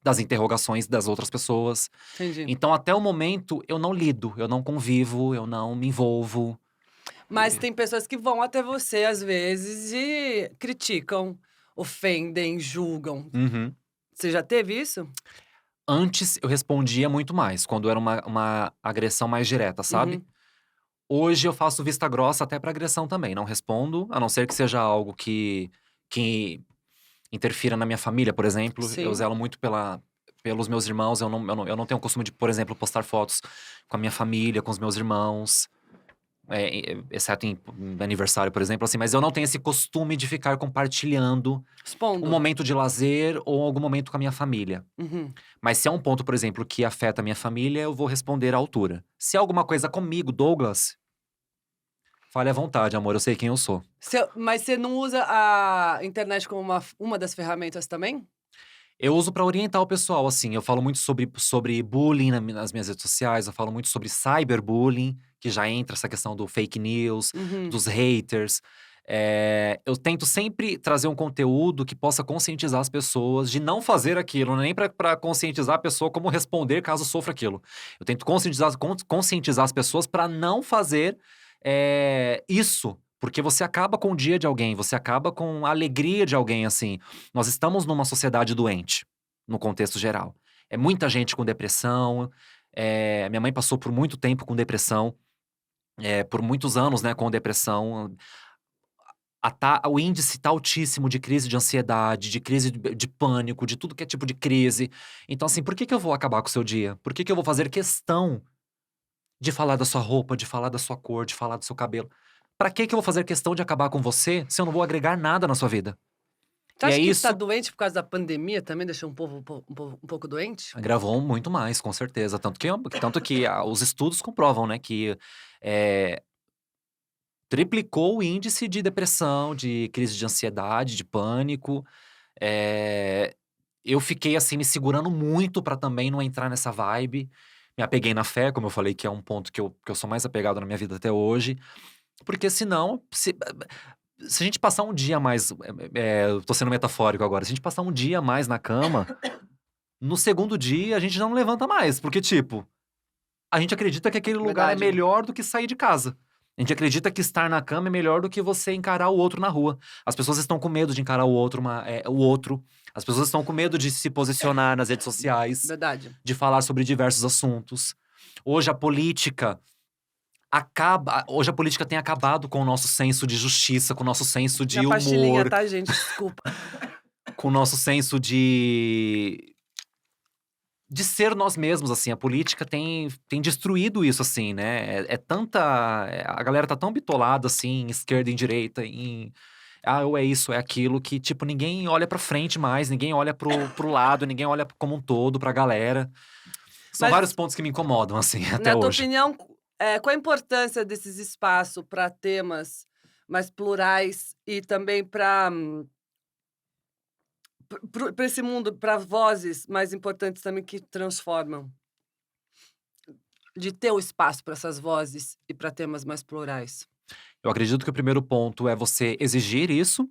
das interrogações das outras pessoas. Entendi. Então, até o momento, eu não lido, eu não convivo, eu não me envolvo. Mas tem pessoas que vão até você, às vezes, e criticam, ofendem, julgam. Uhum. Você já teve isso? Antes, eu respondia muito mais, quando era uma agressão mais direta, sabe? Uhum. Hoje, eu faço vista grossa até pra agressão também. Não respondo, a não ser que seja algo que interfira na minha família, por exemplo. Eu Sim. zelo muito pelos meus irmãos. Eu não tenho o costume de, por exemplo, postar fotos com a minha família, com os meus irmãos. Exceto em aniversário, por exemplo, assim. Mas eu não tenho esse costume de ficar compartilhando um Expondo. momento de lazer ou algum momento com a minha família. Uhum. Mas se é um ponto, por exemplo, que afeta a minha família, eu vou responder à altura. Se é alguma coisa comigo, Douglas, fale à vontade, amor. Eu sei quem eu sou. Mas você não usa a internet como uma das ferramentas também? Eu uso pra orientar o pessoal, assim. Eu falo muito sobre bullying nas minhas redes sociais. Eu falo muito sobre cyberbullying, que já entra essa questão do fake news, Uhum. dos haters. Eu tento sempre trazer um conteúdo que possa conscientizar as pessoas de não fazer aquilo, nem pra conscientizar a pessoa como responder caso sofra aquilo. Eu tento conscientizar as pessoas pra não fazer isso. Porque você acaba com o dia de alguém, você acaba com a alegria de alguém, assim. Nós estamos numa sociedade doente, no contexto geral. É muita gente com depressão. Minha mãe passou por muito tempo com depressão, por muitos anos, né, com depressão. O índice tá altíssimo de crise de ansiedade, de crise de pânico, de tudo que é tipo de crise. Então, assim, por que que eu vou acabar com o seu dia? Por que que eu vou fazer questão de falar da sua roupa, de falar da sua cor, de falar do seu cabelo? Pra que que eu vou fazer questão de acabar com você se eu não vou agregar nada na sua vida? Você E é acha que tá isso. doente por causa da pandemia também? Deixou um povo um pouco doente? Agravou muito mais, com certeza. Tanto que os estudos comprovam, né, que eh, triplicou o índice de depressão, de crise de ansiedade, de pânico. Eu fiquei, assim, me segurando muito pra também não entrar nessa vibe. Me apeguei na fé, como eu falei, que é um ponto que eu sou mais apegado na minha vida até hoje. Porque senão, se a gente passar um dia mais, eu tô sendo metafórico agora, se a gente passar um dia mais na cama, no segundo dia a gente já não levanta mais, porque tipo, a gente acredita que aquele lugar é Verdade. melhor do que sair de casa. A gente acredita que estar na cama é melhor do que você encarar o outro na rua. As pessoas estão com medo de encarar o outro, As pessoas estão com medo de se posicionar nas redes sociais, Verdade. de falar sobre diversos assuntos. Hoje a política tem acabado com o nosso senso de justiça, com o nosso senso de Minha pastilhinha, humor, tá, gente? Desculpa. com o nosso senso de ser nós mesmos, assim. A política tem destruído isso, assim, né? A galera tá tão bitolada, assim, em esquerda e em direita, ou é isso, é aquilo, que, tipo, ninguém olha pra frente mais, ninguém olha pro lado, ninguém olha como um todo pra galera. São Mas, vários pontos que me incomodam, assim, até na tua hoje. opinião, qual a importância desses espaços para temas mais plurais e também para esse mundo, para vozes mais importantes também que transformam? De ter o espaço para essas vozes e para temas mais plurais. Eu acredito que o primeiro ponto é você exigir isso,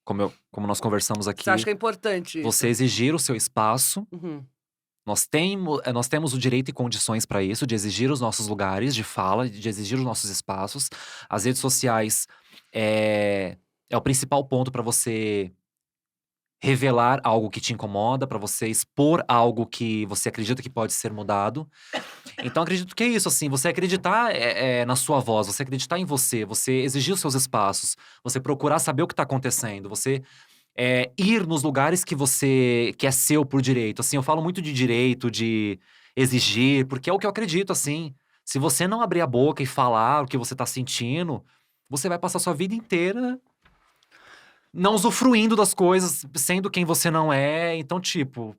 como nós conversamos Você acha aqui, que é importante você isso? exigir o seu espaço. Uhum. Nós temos o direito e condições para isso, de exigir os nossos lugares de fala, de exigir os nossos espaços. As redes sociais é o principal ponto para você revelar algo que te incomoda, para você expor algo que você acredita que pode ser mudado. Então acredito que é isso, assim, você acreditar na sua voz, você acreditar em você exigir os seus espaços, você procurar saber o que tá acontecendo, você ir nos lugares que é seu por direito. Assim, eu falo muito de direito, de exigir, porque é o que eu acredito, assim. Se você não abrir a boca e falar o que você tá sentindo, você vai passar sua vida inteira não usufruindo das coisas, sendo quem você não é. Então, tipo,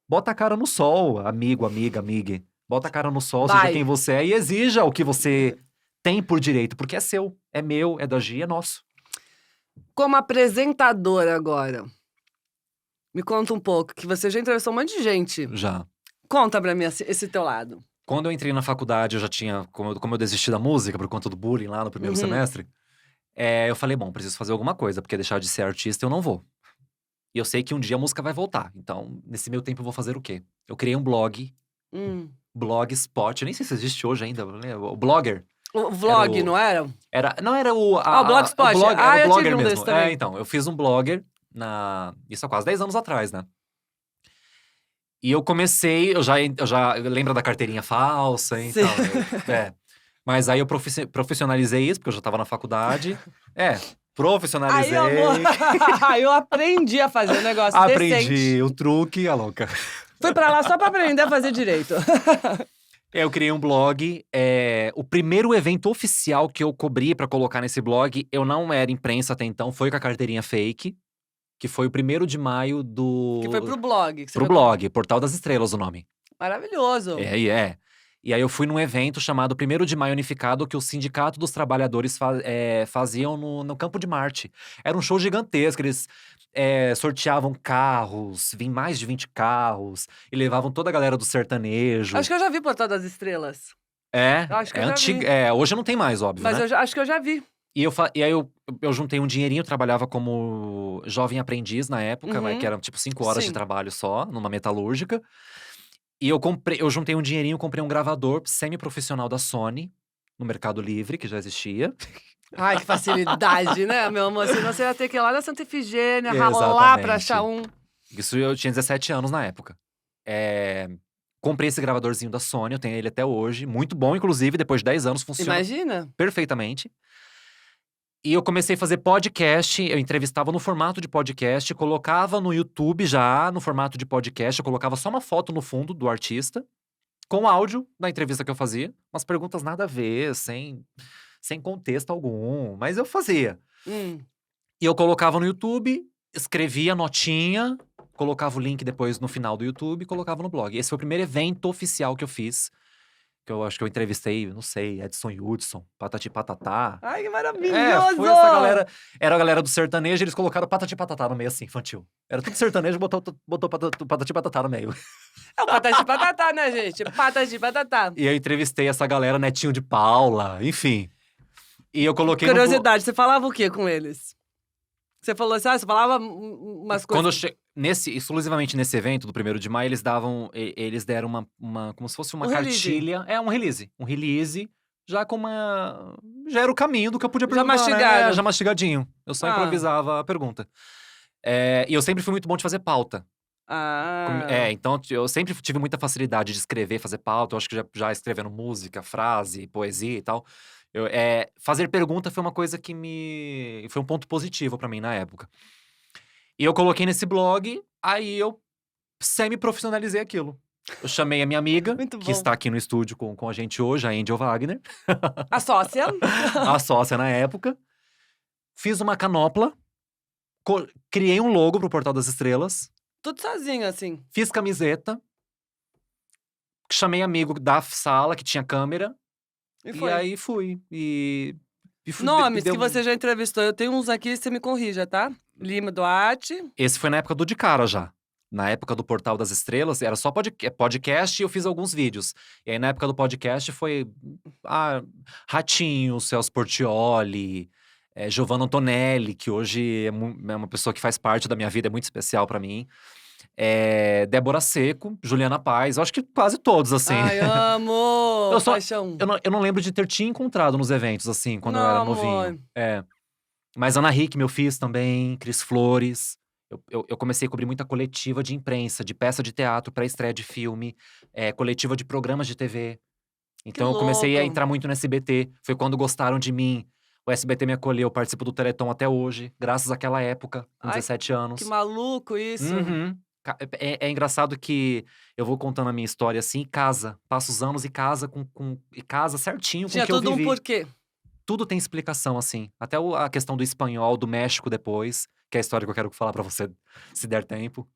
bota a cara no sol, amigo, amiga, amigue. Bota a cara no sol, seja quem Vai. você é e exija o que você tem por direito, porque é seu, é meu, é da Gia, é nosso. Como apresentadora agora, me conta um pouco, que você já entrevistou um monte de gente. Já. Conta pra mim esse teu lado. Quando eu entrei na faculdade, eu já tinha. Como eu desisti da música por conta do bullying lá no primeiro Uhum. semestre, eu falei, bom, preciso fazer alguma coisa, porque deixar de ser artista eu não vou. E eu sei que um dia a música vai voltar. Então, nesse meio tempo, eu vou fazer o quê? Eu criei um blog, Hum. Blogspot. Eu nem sei se existe hoje ainda, né? O Blogger. O vlog, o- não era? Não era o. Ah, o Blogspot. Blog, era o Eu tive Blogger um mesmo. desses também. Então, eu fiz um Blogger isso há quase 10 anos atrás, né? E eu comecei, eu lembro da carteirinha falsa, Sim. então. Mas aí eu profissionalizei isso, porque eu já tava na faculdade. Aí, Profissionalizei. amor, eu aprendi a fazer um negócio Aprendi decente. o truque, a louca. Fui pra lá só pra aprender a fazer direito. Eu criei um blog. O primeiro evento oficial que eu cobri pra colocar nesse blog, eu não era imprensa até então, foi com a carteirinha fake. Que foi o 1º de maio do. Que foi pro blog. Que você Pro foi- blog, Portal das Estrelas, o nome. Maravilhoso. E aí eu fui num evento chamado 1º de Maio Unificado, que o Sindicato dos Trabalhadores faziam no Campo de Marte. Era um show gigantesco, sorteavam carros, vinham mais de 20 carros, e levavam toda a galera do sertanejo. Acho que eu já vi Portal das Estrelas. Acho que É eu já antigo. vi. Hoje não tem mais, óbvio, Mas né? acho que eu já vi. E aí eu juntei um dinheirinho, trabalhava como jovem aprendiz na época, Uhum. que eram tipo 5 horas de Sim. trabalho só, numa metalúrgica. E eu juntei um dinheirinho, comprei um gravador semi-profissional da Sony, no Mercado Livre, que já existia. Ai, que facilidade, né, meu amor? Senão você ia ter que ir lá na Santa Efigênia, ralar pra Exatamente. achar um. Isso eu tinha 17 anos na época. Comprei esse gravadorzinho da Sony, eu tenho ele até hoje. Muito bom, inclusive, depois de 10 anos funciona Imagina. perfeitamente. E eu comecei a fazer podcast, eu entrevistava no formato de podcast, colocava no YouTube já, no formato de podcast, eu colocava só uma foto no fundo do artista, com áudio da entrevista que eu fazia, umas perguntas nada a ver, sem contexto algum, mas eu fazia. Hum. E eu colocava no YouTube, escrevia notinha, colocava o link depois no final do YouTube e colocava no blog. Esse foi o primeiro evento oficial que eu fiz. Que eu acho que eu entrevistei, não sei, Edson Hudson, Patati Patatá. Ai, que maravilhoso! Foi essa galera. Era a galera do sertanejo, eles colocaram Patati Patatá no meio, assim, infantil. Era tudo sertanejo, botou Patati Patatá no meio. É o Patati Patatá, né, gente? Patati Patatá. E eu entrevistei essa galera, Netinho de Paula, enfim. E eu coloquei no Curiosidade, você falava o que com eles? Você falou assim, você falava umas Quando coisas. exclusivamente nesse evento do 1º de maio, eles deram uma como se fosse uma Um release. cartilha. Um release. Um release, já com uma. Já era o caminho do que eu podia Já perguntar, mastigado. né? Já mastigadinho. Eu só Ah. improvisava a pergunta. E eu sempre fui muito bom de fazer pauta. Ah. Então eu sempre tive muita facilidade de escrever, fazer pauta. Eu acho que já escrevendo música, frase, poesia e tal. Fazer pergunta foi uma coisa que foi um ponto positivo pra mim na época. E eu coloquei nesse blog, aí eu semi-profissionalizei aquilo. Eu chamei a minha amiga, Muito que bom. está aqui no estúdio com a gente hoje, a Angel Wagner, A sócia. a sócia na época. Fiz uma canopla, criei um logo pro Portal das Estrelas, Tudo sozinho, assim. fiz camiseta, chamei amigo da sala que tinha câmera, E e foi. aí fui. E fui. Nomes deu- que você já entrevistou. Eu tenho uns aqui, você me corrija, tá? Lima Duarte. Esse foi na época do De Cara já. Na época do Portal das Estrelas, era só podcast e eu fiz alguns vídeos. E aí, na época do podcast, foi Ratinho, Celso Portiolli, Giovanna Antonelli, que hoje é uma pessoa que faz parte da minha vida, é muito especial pra mim. Débora Seco, Juliana Paz, eu acho que quase todos, assim. Ai, amo! Eu só- Paixão. Eu não lembro de ter te encontrado nos eventos, assim, quando eu Não, era amor. novinho. Mas Ana Hickman eu fiz também, Cris Flores. Eu comecei a cobrir muita coletiva de imprensa, de peça de teatro pra estreia de filme, coletiva de programas de TV. Então eu comecei a louco. entrar muito no SBT. Foi quando gostaram de mim. O SBT me acolheu, eu participo do Teleton até hoje, graças àquela época, com Ai, 17 anos. Que maluco isso. Uhum. É engraçado que eu vou contando a minha história assim, e passa os anos e casa e casa certinho com Tinha o que eu tudo um vivi. porquê. Tudo tem explicação, assim. Até a questão do espanhol, do México depois, que é a história que eu quero falar pra você, se der tempo.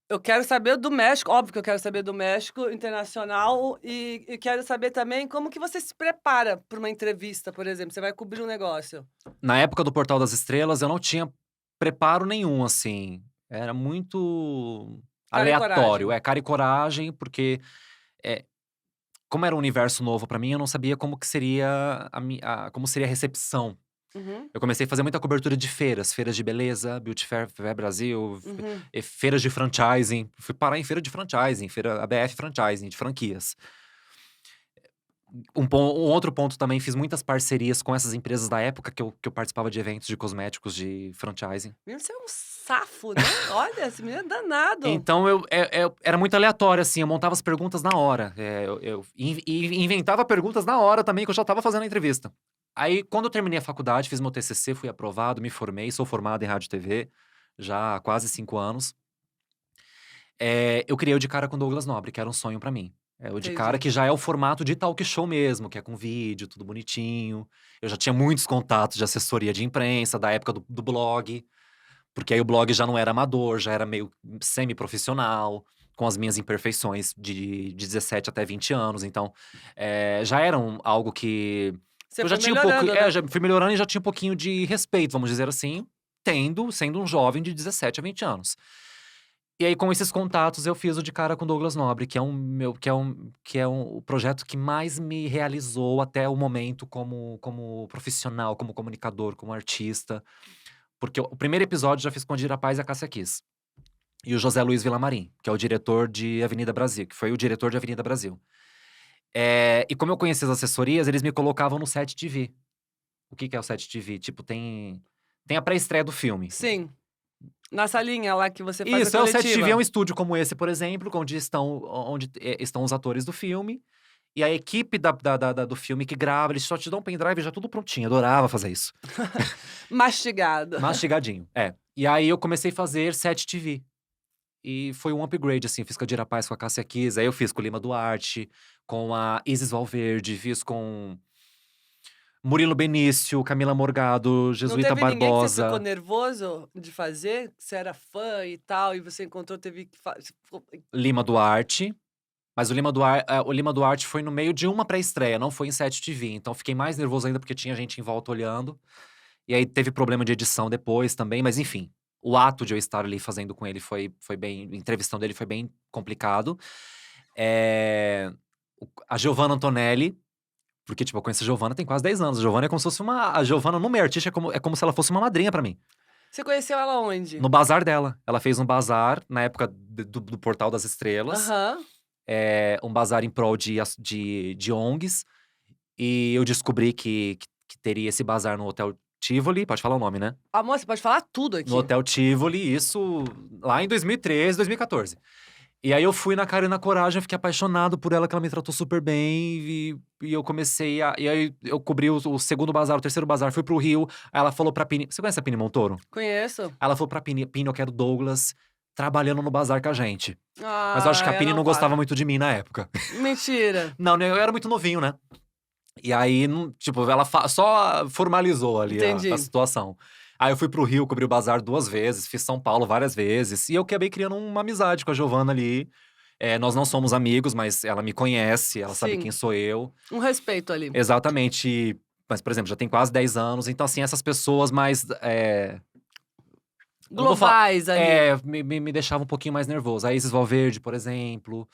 Eu quero saber do México, óbvio que eu quero saber do México internacional e quero saber também como que você se prepara para uma entrevista, por exemplo. Você vai cobrir um negócio. Na época do Portal das Estrelas, eu não tinha preparo nenhum, assim. Era muito Cara e aleatório. coragem. Cara e coragem, porque como era um universo novo pra mim, eu não sabia como que seria como seria a recepção. Uhum, Eu comecei a fazer muita cobertura de feiras de beleza, Beauty Fair Brasil, uhum. feiras de franchising. Fui parar em feira de franchising, feira ABF Franchising, de franquias. Um outro ponto também, fiz muitas parcerias com essas empresas da época que eu participava de eventos de cosméticos de franchising. Menino, você é um safo, né? Olha, esse menino é danado. Então, era muito aleatório, assim, eu montava as perguntas na hora. E inventava perguntas na hora também, que eu já tava fazendo a entrevista. Aí, quando eu terminei a faculdade, fiz meu TCC, fui aprovado, me formei, sou formado em rádio e TV, já há quase 5 anos. Eu criei o De Cara com Douglas Nobre, que era um sonho pra mim. O De Cara, Entendi. que já é o formato de talk show mesmo, que é com vídeo, tudo bonitinho. Eu já tinha muitos contatos de assessoria de imprensa, da época do blog. Porque aí o blog já não era amador, já era meio semi-profissional, com as minhas imperfeições de 17 até 20 anos. Então, já era algo que Você eu já foi tinha melhorando, né? já fui melhorando e já tinha um pouquinho de respeito, vamos dizer assim. sendo um jovem de 17 a 20 anos. E aí, com esses contatos, eu fiz o De Cara com Douglas Nobre, o projeto que mais me realizou até o momento como profissional, como comunicador, como artista. Porque o primeiro episódio eu já fiz com a Dira Paz e a Cássia Kiss. E o José Luiz Villamarim, que é o diretor de Avenida Brasil, que foi o diretor de Avenida Brasil. E como eu conheci as assessorias, eles me colocavam no set TV. O que é o set TV? Tipo, tem a pré-estreia do filme. Sim. Na salinha lá que você faz Isso, a o set TV coletiva. é um estúdio como esse, por exemplo, onde estão os atores do filme. E a equipe do filme que grava, eles só te dão um pendrive já tudo prontinho. Adorava fazer isso. Mastigado. Mastigadinho, E aí eu comecei a fazer set TV. E foi um upgrade, assim. Fiz com a Dira Paz, com a Cássia Kiss. Aí eu fiz com o Lima Duarte, com a Isis Valverde. Fiz com Murilo Benício, Camila Morgado, Não Jesuíta teve ninguém que você ficou Barbosa. nervoso de fazer? Que você era fã e tal, e você encontrou, teve que fazer. Lima Duarte. Mas o Lima Duarte foi no meio de uma pré-estreia, não foi em set TV. Então fiquei mais nervoso ainda porque tinha gente em volta olhando. E aí teve problema de edição depois também, mas enfim. O ato de eu estar ali fazendo com ele foi bem. Entrevistando dele foi bem complicado. A Giovanna Antonelli, porque, tipo, eu conheço a Giovanna tem quase 10 anos. A Giovanna é como se fosse uma. A Giovanna, no meio artístico, é como se ela fosse uma madrinha pra mim. Você conheceu ela onde? No bazar dela. Ela fez um bazar na época do Portal das Estrelas. Aham. Um bazar em prol de ONGs. E eu descobri que teria esse bazar no Hotel Tivoli. Pode falar o nome, né? Amor, você pode falar tudo aqui. No Hotel Tivoli, isso lá em 2013, 2014. E aí eu fui na cara e na coragem, eu fiquei apaixonado por ela, que ela me tratou super bem. E eu comecei a. E aí eu cobri o segundo bazar, o terceiro bazar, fui pro Rio. Aí ela falou pra Pini. Você conhece a Pini Montoro? Conheço. Ela falou pra Pini, eu quero Douglas trabalhando no bazar com a gente. Ah, Mas eu acho que a Pini ela não gostava muito de mim na época. Mentira. Não, eu era muito novinho, né? E aí, tipo, ela só formalizou ali Entendi. a situação. Aí eu fui pro Rio, cobri o bazar 2 vezes, fiz São Paulo várias vezes. E eu acabei criando uma amizade com a Giovanna ali. Nós não somos amigos, mas ela me conhece, ela sabe Sim. quem sou eu. Um respeito ali. Exatamente. Mas, por exemplo, já tem quase 10 anos. Então, assim, essas pessoas mais… eu não vou falar- Globais ali. me deixava um pouquinho mais nervoso. A Isis Valverde, por exemplo.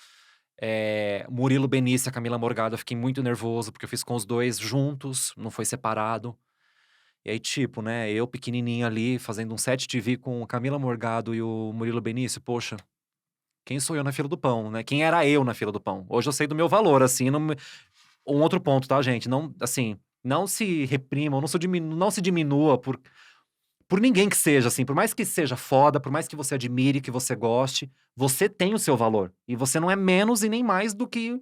Murilo Benício, a Camila Morgado, eu fiquei muito nervoso, porque eu fiz com os dois juntos, não foi separado. E aí, tipo, né, eu pequenininho ali, fazendo um set TV com a Camila Morgado e o Murilo Benício, poxa, quem sou eu na fila do pão, né? Quem era eu na fila do pão? Hoje eu sei do meu valor, assim, um outro ponto, tá, gente? Não, assim, não se reprimam, não se diminua por ninguém que seja, assim, por mais que seja foda, por mais que você admire, que você goste, você tem o seu valor. E você não é menos e nem mais do que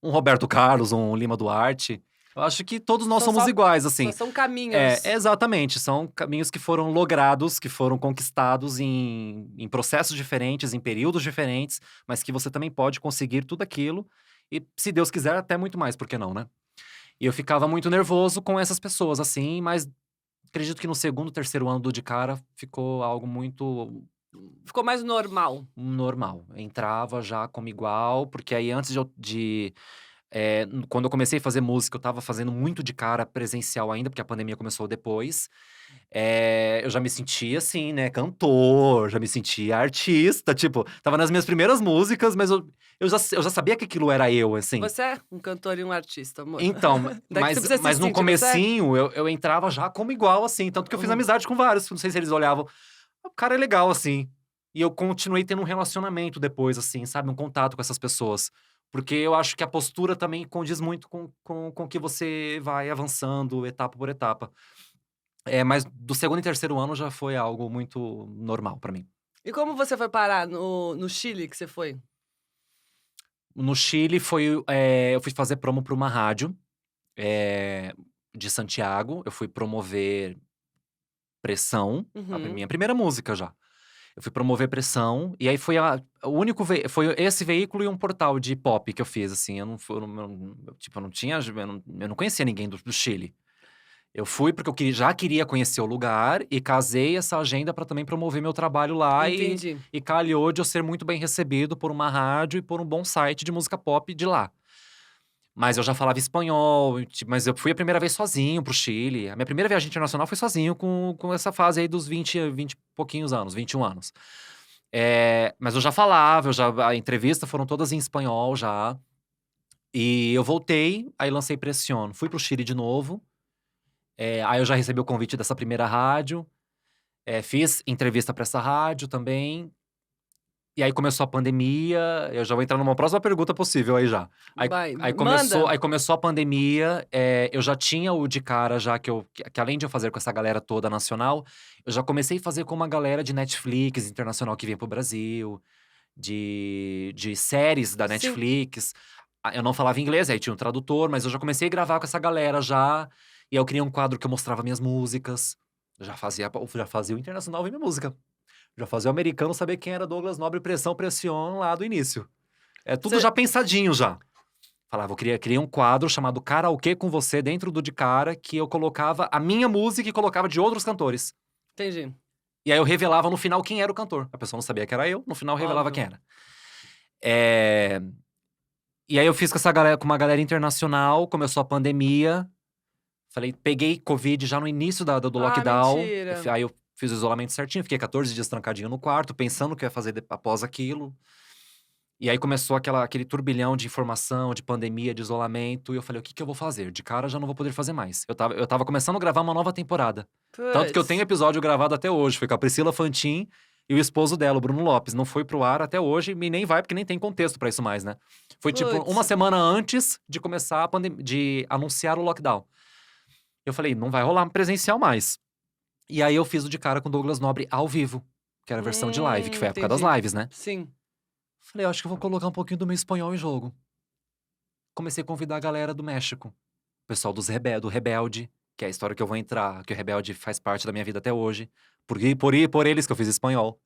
um Roberto Carlos, um Lima Duarte. Eu acho que todos nós São somos só- iguais, assim. Só são caminhos. Exatamente. São caminhos que foram logrados, que foram conquistados em processos diferentes, em períodos diferentes, mas que você também pode conseguir tudo aquilo. E, se Deus quiser, até muito mais, por que não, né? E eu ficava muito nervoso com essas pessoas, assim, mas acredito que no segundo, terceiro ano do De Cara ficou algo muito Ficou mais normal. normal. Entrava já como igual, porque aí antes quando eu comecei a fazer música, eu tava fazendo muito De Cara presencial ainda, porque a pandemia começou depois. Eu já me sentia assim, né, cantor, já me sentia artista, tipo, tava nas minhas primeiras músicas, mas eu já sabia que aquilo era eu, assim. Você é um cantor e um artista, amor. Então, Daqui você precisa se mas no sentir, comecinho, eu entrava já como igual, assim. Tanto que eu fiz Uhum. amizade com vários. Não sei se eles olhavam. O cara é legal, assim. E eu continuei tendo um relacionamento depois, assim, sabe? Um contato com essas pessoas. Porque eu acho que a postura também condiz muito com que você vai avançando etapa por etapa. Mas do segundo e terceiro ano já foi algo muito normal pra mim. E como você foi parar no Chile que você foi? No Chile eu fui fazer promo pra uma rádio de Santiago. Eu fui promover Pressão, a Uhum. minha primeira música já. Eu fui promover Pressão, e aí foi o único foi esse veículo e um portal de pop que eu fiz, assim. Eu não tinha, eu não conhecia ninguém do Chile. Eu fui porque eu já queria conhecer o lugar e casei essa agenda pra também promover meu trabalho lá Entendi. e calhou de eu ser muito bem recebido por uma rádio e por um bom site de música pop de lá. Mas eu já falava espanhol, mas eu fui a primeira vez sozinho pro Chile. A minha primeira viagem internacional foi sozinho com essa fase aí dos 20 e pouquinhos anos, 21 anos. Mas eu já falava, a entrevista foram todas em espanhol já. E eu voltei, aí lancei Pressiono. Fui pro Chile de novo. Aí eu já recebi o convite dessa primeira rádio. Fiz entrevista pra essa rádio também. E aí começou a pandemia. Eu já vou entrar numa próxima pergunta possível aí já. Vai, Aí manda. começou a pandemia. Eu já tinha o de cara já que além de eu fazer com essa galera toda nacional, eu já comecei a fazer com uma galera de Netflix internacional que vinha pro Brasil, de séries da Sim. Netflix. Eu não falava inglês, aí tinha um tradutor, mas eu já comecei a gravar com essa galera já. E aí eu criei um quadro que eu mostrava minhas músicas. Eu já fazia o internacional ver minha música. Já fazia o americano saber quem era Douglas Nobre Pressão Pression lá do início. É tudo Cê- já pensadinho já. Falava, criei um quadro chamado Karaokê com Você dentro do De Cara, que eu colocava a minha música e colocava de outros cantores. Entendi. E aí eu revelava no final quem era o cantor. A pessoa não sabia que era eu, no final eu revelava Óbvio. quem era. E aí eu fiz com essa galera, com uma galera internacional, começou a pandemia. Peguei Covid já no início do lockdown. Mentira. Aí eu fiz o isolamento certinho, fiquei 14 dias trancadinho no quarto, pensando o que eu ia fazer após aquilo. E aí começou aquele turbilhão de informação, de pandemia, de isolamento. E eu falei, o que que eu vou fazer? De cara já não vou poder fazer mais. Eu tava começando a gravar uma nova temporada. Tanto que eu tenho Puts. episódio gravado até hoje. Foi com a Priscila Fantin e o esposo dela, o Bruno Lopes. Não foi pro ar até hoje e nem vai, porque nem tem contexto pra isso mais, né? Foi tipo Putz. uma semana antes de começar a pandemia, de anunciar o lockdown. Eu falei, não vai rolar presencial mais. E aí eu fiz o de cara com o Douglas Nobre ao vivo, que era a versão de live, que foi a época das Entendi. lives, né? Sim. Falei, eu acho que eu vou colocar um pouquinho do meu espanhol em jogo. Comecei a convidar a galera do México. O pessoal do Rebelde, que é a história que eu vou entrar, que o Rebelde faz parte da minha vida até hoje. Por eles que eu fiz espanhol.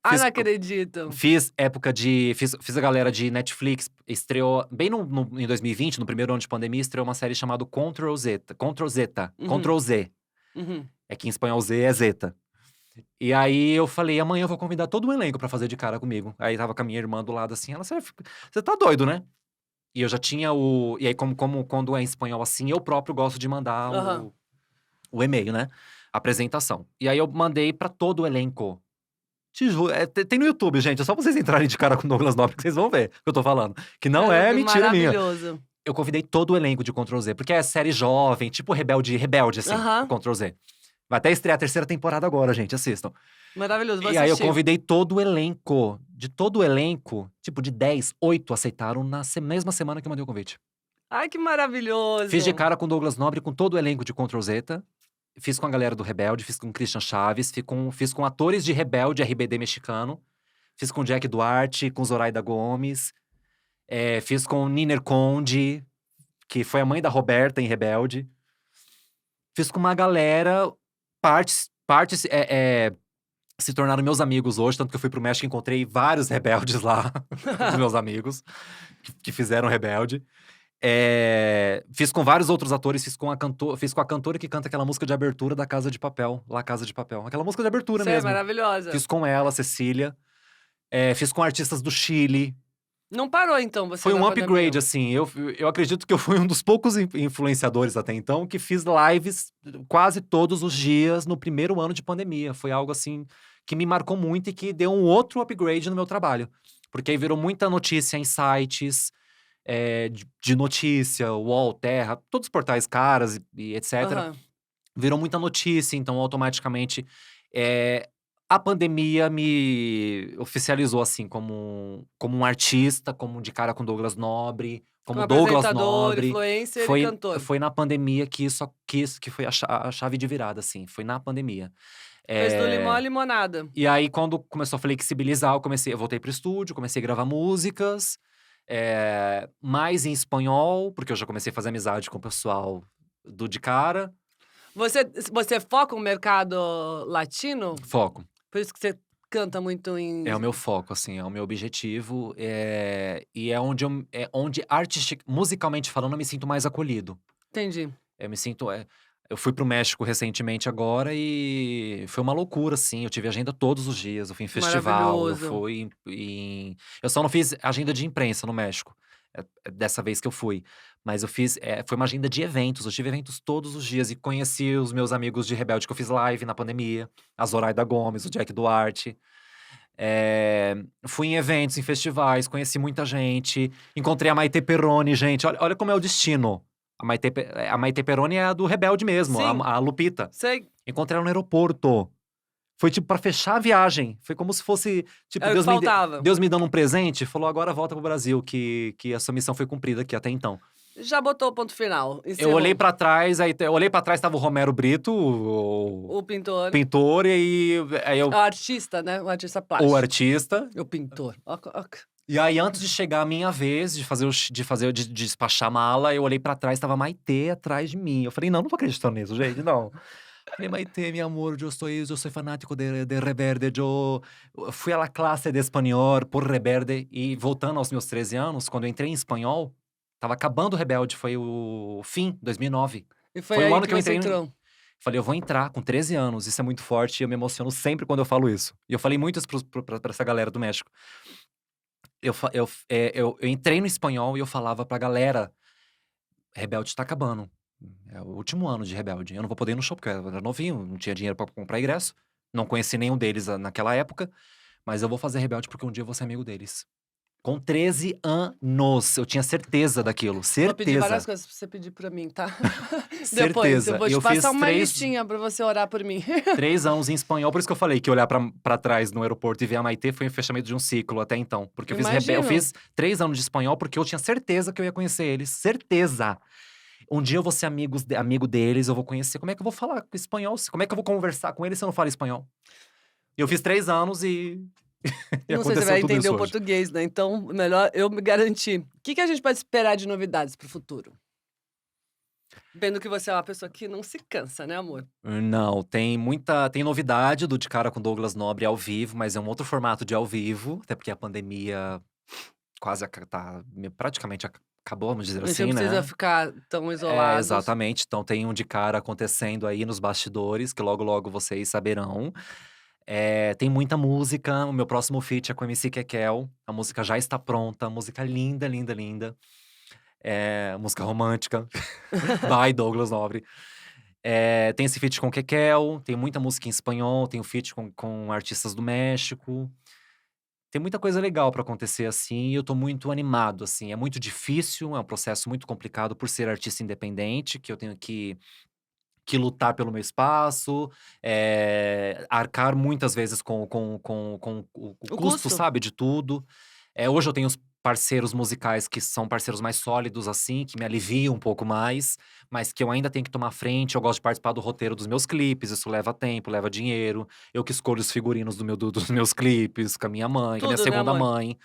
Ah, Fiz, não acredito. fiz época de. Fiz a galera de Netflix. Estreou. Bem em 2020, no primeiro ano de pandemia, estreou uma série chamada Control Zeta. Control Zeta. Uhum. Control Z. Uhum. É que em espanhol Z é Zeta. E aí eu falei, amanhã eu vou convidar todo o elenco pra fazer de cara comigo. Aí tava com a minha irmã do lado assim, ela, você tá doido, né? E eu já tinha o. E aí, como quando é em espanhol assim, eu próprio gosto de mandar Aham. o e-mail, né? A apresentação. E aí eu mandei pra todo o elenco. Te juro, tem no YouTube, gente. É só vocês entrarem de cara com o Douglas Nobre que vocês vão ver o que eu tô falando. Que não é mentira minha. Maravilhoso. Eu convidei todo o elenco de Ctrl Z, porque é série jovem, tipo Rebelde, assim, Aham. o Ctrl Z. Vai até estrear a terceira temporada agora, gente, assistam. Maravilhoso. Vou E aí eu assistir. convidei todo o elenco. De todo o elenco, tipo de 10, 8 aceitaram na mesma semana que eu mandei o convite. Ai, que maravilhoso. Fiz de cara com o Douglas Nobre, com todo o elenco de Ctrl Z. Fiz com a galera do Rebelde, fiz com o Christian Chaves, fiz com atores de Rebelde, RBD mexicano. Fiz com o Jack Duarte, com Zoraida Gomes. Fiz com o Niner Conde, que foi a mãe da Roberta em Rebelde. Fiz com uma galera, partes se tornaram meus amigos hoje, tanto que eu fui pro México e encontrei vários rebeldes lá, dos meus amigos, que fizeram Rebelde. Fiz com vários outros atores, fiz com a cantora que canta aquela música de abertura da Casa de Papel, La Casa de Papel. Aquela música de abertura Você é mesmo. maravilhosa. Fiz com ela, Cecília. Fiz com artistas do Chile. Não parou, então, você Foi na um pandemia? upgrade, assim. Eu acredito que eu fui um dos poucos influenciadores até então que fiz lives quase todos os dias no primeiro ano de pandemia. Foi algo, assim, que me marcou muito e que deu um outro upgrade no meu trabalho. Porque aí virou muita notícia em sites de notícia, UOL, Terra, todos os portais caras e etc. Aham. Virou muita notícia, então automaticamente a pandemia me oficializou assim como um artista, como de cara com Douglas Nobre, como Douglas apresentador, Nobre. influencer e Foi, cantor. foi na pandemia que que foi a chave de virada, assim. Foi na pandemia. Fez do limão a É, limonada. E aí, quando começou a flexibilizar, eu voltei pro estúdio, comecei a gravar músicas, mais em espanhol, porque eu já comecei a fazer amizade com o pessoal do de cara. Você foca no mercado latino? Foco. Por isso que você canta muito em… É o meu foco, assim, é o meu objetivo. E é onde musicalmente falando, eu me sinto mais acolhido. Entendi. Eu me sinto. Eu fui pro México recentemente agora e foi uma loucura, assim. Eu tive agenda todos os dias. Eu fui em festival, eu Maravilhoso. fui Eu só não fiz agenda de imprensa no México. dessa vez que eu fui. Mas eu fiz, foi uma agenda de eventos, eu tive eventos todos os dias e conheci os meus amigos de Rebelde que eu fiz live na pandemia, a Zoraida Gomes, o Jack Duarte. Fui em eventos, em festivais, conheci muita gente, encontrei a Maite Perrone, gente, olha como é o destino. A Maite Perrone é a do Rebelde mesmo, Sim. a Lupita. Sei. Encontrei ela no aeroporto. Foi tipo pra fechar a viagem. Foi como se fosse, tipo, Era o que faltava. Deus me dando um presente. Falou, agora volta pro Brasil, que a sua missão foi cumprida aqui até então. Já botou o ponto final. Eu encerrou. olhei pra trás, tava o Romero Brito, O pintor. pintor, e aí O artista, né? O artista plástico. o artista. O pintor. E aí, antes de chegar a minha vez de despachar a mala, eu olhei pra trás, tava Maitê atrás de mim. Eu falei, não tô acreditando nisso, gente, não. Falei, Maitê, meu amor, eu sou fanático de Rebelde, eu fui à classe de espanhol por Rebelde. E voltando aos meus 13 anos, quando eu entrei em espanhol, tava acabando o Rebelde, foi o fim, 2009. E foi Foi aí o ano que que eu você entrei. entrou. Falei, eu vou entrar com 13 anos, isso é muito forte e eu me emociono sempre quando eu falo isso. E eu falei muito isso pra essa galera do México. Eu entrei no espanhol e eu falava pra galera, Rebelde tá acabando. É o último ano de Rebelde. Eu não vou poder ir no show, porque eu era novinho, não tinha dinheiro pra comprar ingresso. Não conheci nenhum deles naquela época. Mas eu vou fazer Rebelde porque um dia eu vou ser amigo deles. Com 13 anos, eu tinha certeza daquilo. Vou pedir várias Certeza. coisas pra você pedir pra mim, tá? Depois, Certeza. eu vou E te eu passar fiz uma 3 listinha pra você orar por mim. 3 anos em espanhol. Por isso que eu falei que olhar pra trás no aeroporto e ver a Maitê foi um fechamento de um ciclo até então. Porque eu Imagino. fiz 3 anos de espanhol porque eu tinha certeza que eu ia conhecer eles. Certeza. Um dia eu vou ser amigo deles, eu vou conhecer. Como é que eu vou falar espanhol? Como é que eu vou conversar com eles se eu não falo espanhol? Eu fiz 3 anos e e Não sei se você aconteceu vai tudo entender isso o hoje. português, né? Então, melhor eu me garantir. O que a gente pode esperar de novidades pro futuro? Vendo que você é uma pessoa que não se cansa, né, amor? Não, tem novidade do De Cara com Douglas Nobre ao vivo, mas é um outro formato de ao vivo, até porque a pandemia quase praticamente acabou, vamos dizer A gente assim, não precisa né? ficar tão isolados. Exatamente. Então tem um De Cara acontecendo aí nos bastidores, que logo logo vocês saberão. Tem muita música, o meu próximo feat é com a MC Kekel, a música já está pronta, música linda, linda, linda. Música romântica, by Douglas Nobre. Tem esse feat com o Kekel, tem muita música em espanhol, tem o feat com artistas do México. Tem muita coisa legal pra acontecer, assim, e eu tô muito animado, assim. É muito difícil, é um processo muito complicado por ser artista independente, que eu tenho que lutar pelo meu espaço, arcar muitas vezes com o O custo, custo. sabe, de tudo. Hoje eu tenho os parceiros musicais que são parceiros mais sólidos, assim, que me aliviam um pouco mais, mas que eu ainda tenho que tomar frente. Eu gosto de participar do roteiro dos meus clipes, isso leva tempo, leva dinheiro. Eu que escolho os figurinos dos meus clipes, com a minha mãe, com a minha Tudo, né, segunda amor? mãe.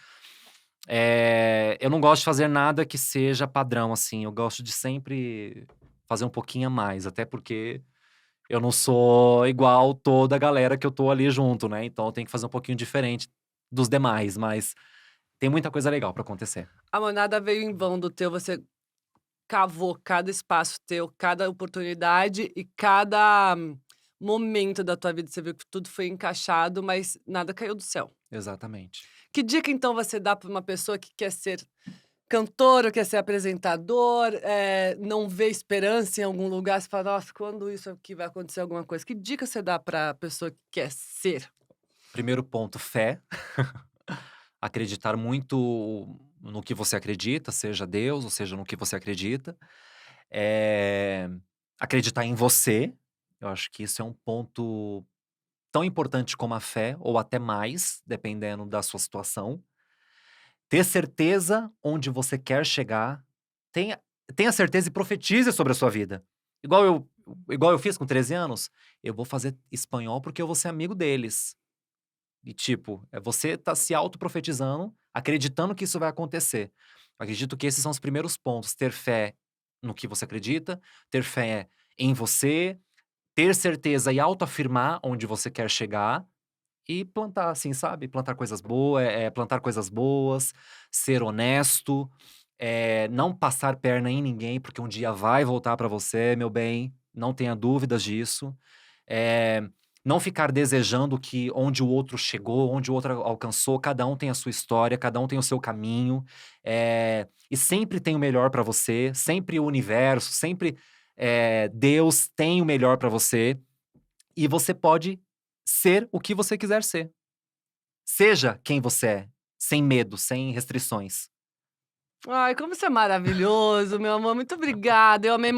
Eu não gosto de fazer nada que seja padrão, assim. Eu gosto de sempre fazer um pouquinho a mais, até porque eu não sou igual toda a galera que eu tô ali junto, né? Então eu tenho que fazer um pouquinho diferente dos demais, mas tem muita coisa legal pra acontecer. Amor, nada veio em vão do teu. Você cavou cada espaço teu, cada oportunidade e cada momento da tua vida. Você viu que tudo foi encaixado, mas nada caiu do céu. Exatamente. Que dica, então, você dá pra uma pessoa que quer ser cantor ou quer ser apresentador, não vê esperança em algum lugar, você fala, nossa, quando isso aqui vai acontecer alguma coisa? Que dica você dá pra pessoa que quer ser? Primeiro ponto, fé. Acreditar muito no que você acredita, seja Deus, ou seja, no que você acredita. Acreditar em você. Eu acho que isso é um ponto tão importante como a fé, ou até mais, dependendo da sua situação. Ter certeza onde você quer chegar. Tenha certeza e profetize sobre a sua vida. Igual eu fiz com 13 anos. Eu vou fazer espanhol porque eu vou ser amigo deles. E tipo, você tá se autoprofetizando, acreditando que isso vai acontecer. Acredito que esses são os primeiros pontos. Ter fé no que você acredita, ter fé em você, ter certeza e autoafirmar onde você quer chegar e plantar, assim, sabe? Plantar coisas boas, ser honesto, não passar perna em ninguém, porque um dia vai voltar pra você, meu bem. Não tenha dúvidas disso. Não ficar desejando que onde o outro chegou, onde o outro alcançou, cada um tem a sua história, cada um tem o seu caminho. E sempre tem o melhor pra você, sempre o universo, sempre Deus tem o melhor pra você. E você pode ser o que você quiser ser. Seja quem você é, sem medo, sem restrições. Ai, como você é maravilhoso, meu amor. Muito obrigada. Eu amei.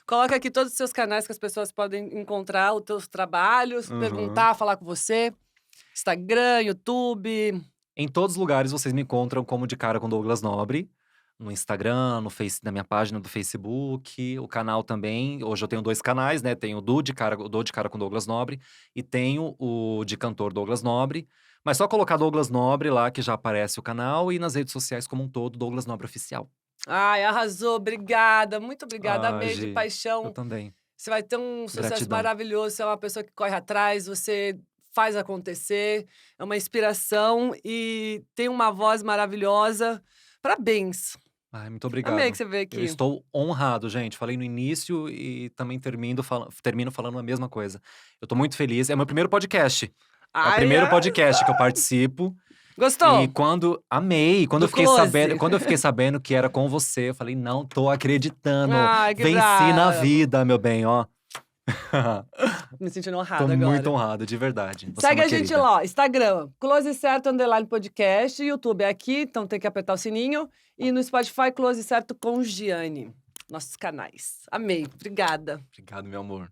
Coloca aqui todos os seus canais que as pessoas podem encontrar os teus trabalhos, Uhum. perguntar, falar com você. Instagram, YouTube. Em todos os lugares vocês me encontram como De Cara com Douglas Nobre. No Instagram, na minha página do Facebook, o canal também. Hoje eu tenho 2 canais, né? Tenho o De Cara com Douglas Nobre e tenho o de cantor Douglas Nobre. Mas só colocar Douglas Nobre lá que já aparece o canal e nas redes sociais como um todo, Douglas Nobre Oficial. Ai, arrasou. Obrigada. Muito obrigada. Ah, Amei de Gi, eu paixão. também. Você vai ter um sucesso Gratidão. maravilhoso. Você é uma pessoa que corre atrás, você faz acontecer. É uma inspiração e tem uma voz maravilhosa. Parabéns. Ai, muito obrigado. Amei que você veio Eu aqui. estou honrado, gente. Falei no início e também termino falando a mesma coisa. Eu tô muito feliz. É meu primeiro podcast. É o Ai, primeiro podcast que eu participo. Gostou? E amei, Do quando eu fiquei sabendo que era com você, eu falei, não tô acreditando. Ai, que Venci na brava. vida, meu bem, ó. Me sentindo Tô honrada agora. muito honrado, de verdade. Você é Segue uma a gente querida. lá, Instagram, Close Certo _ podcast, YouTube é aqui, então tem que apertar o sininho. E no Spotify, Close Certo com Giane. Nossos canais. Amei, obrigada. Obrigado, meu amor.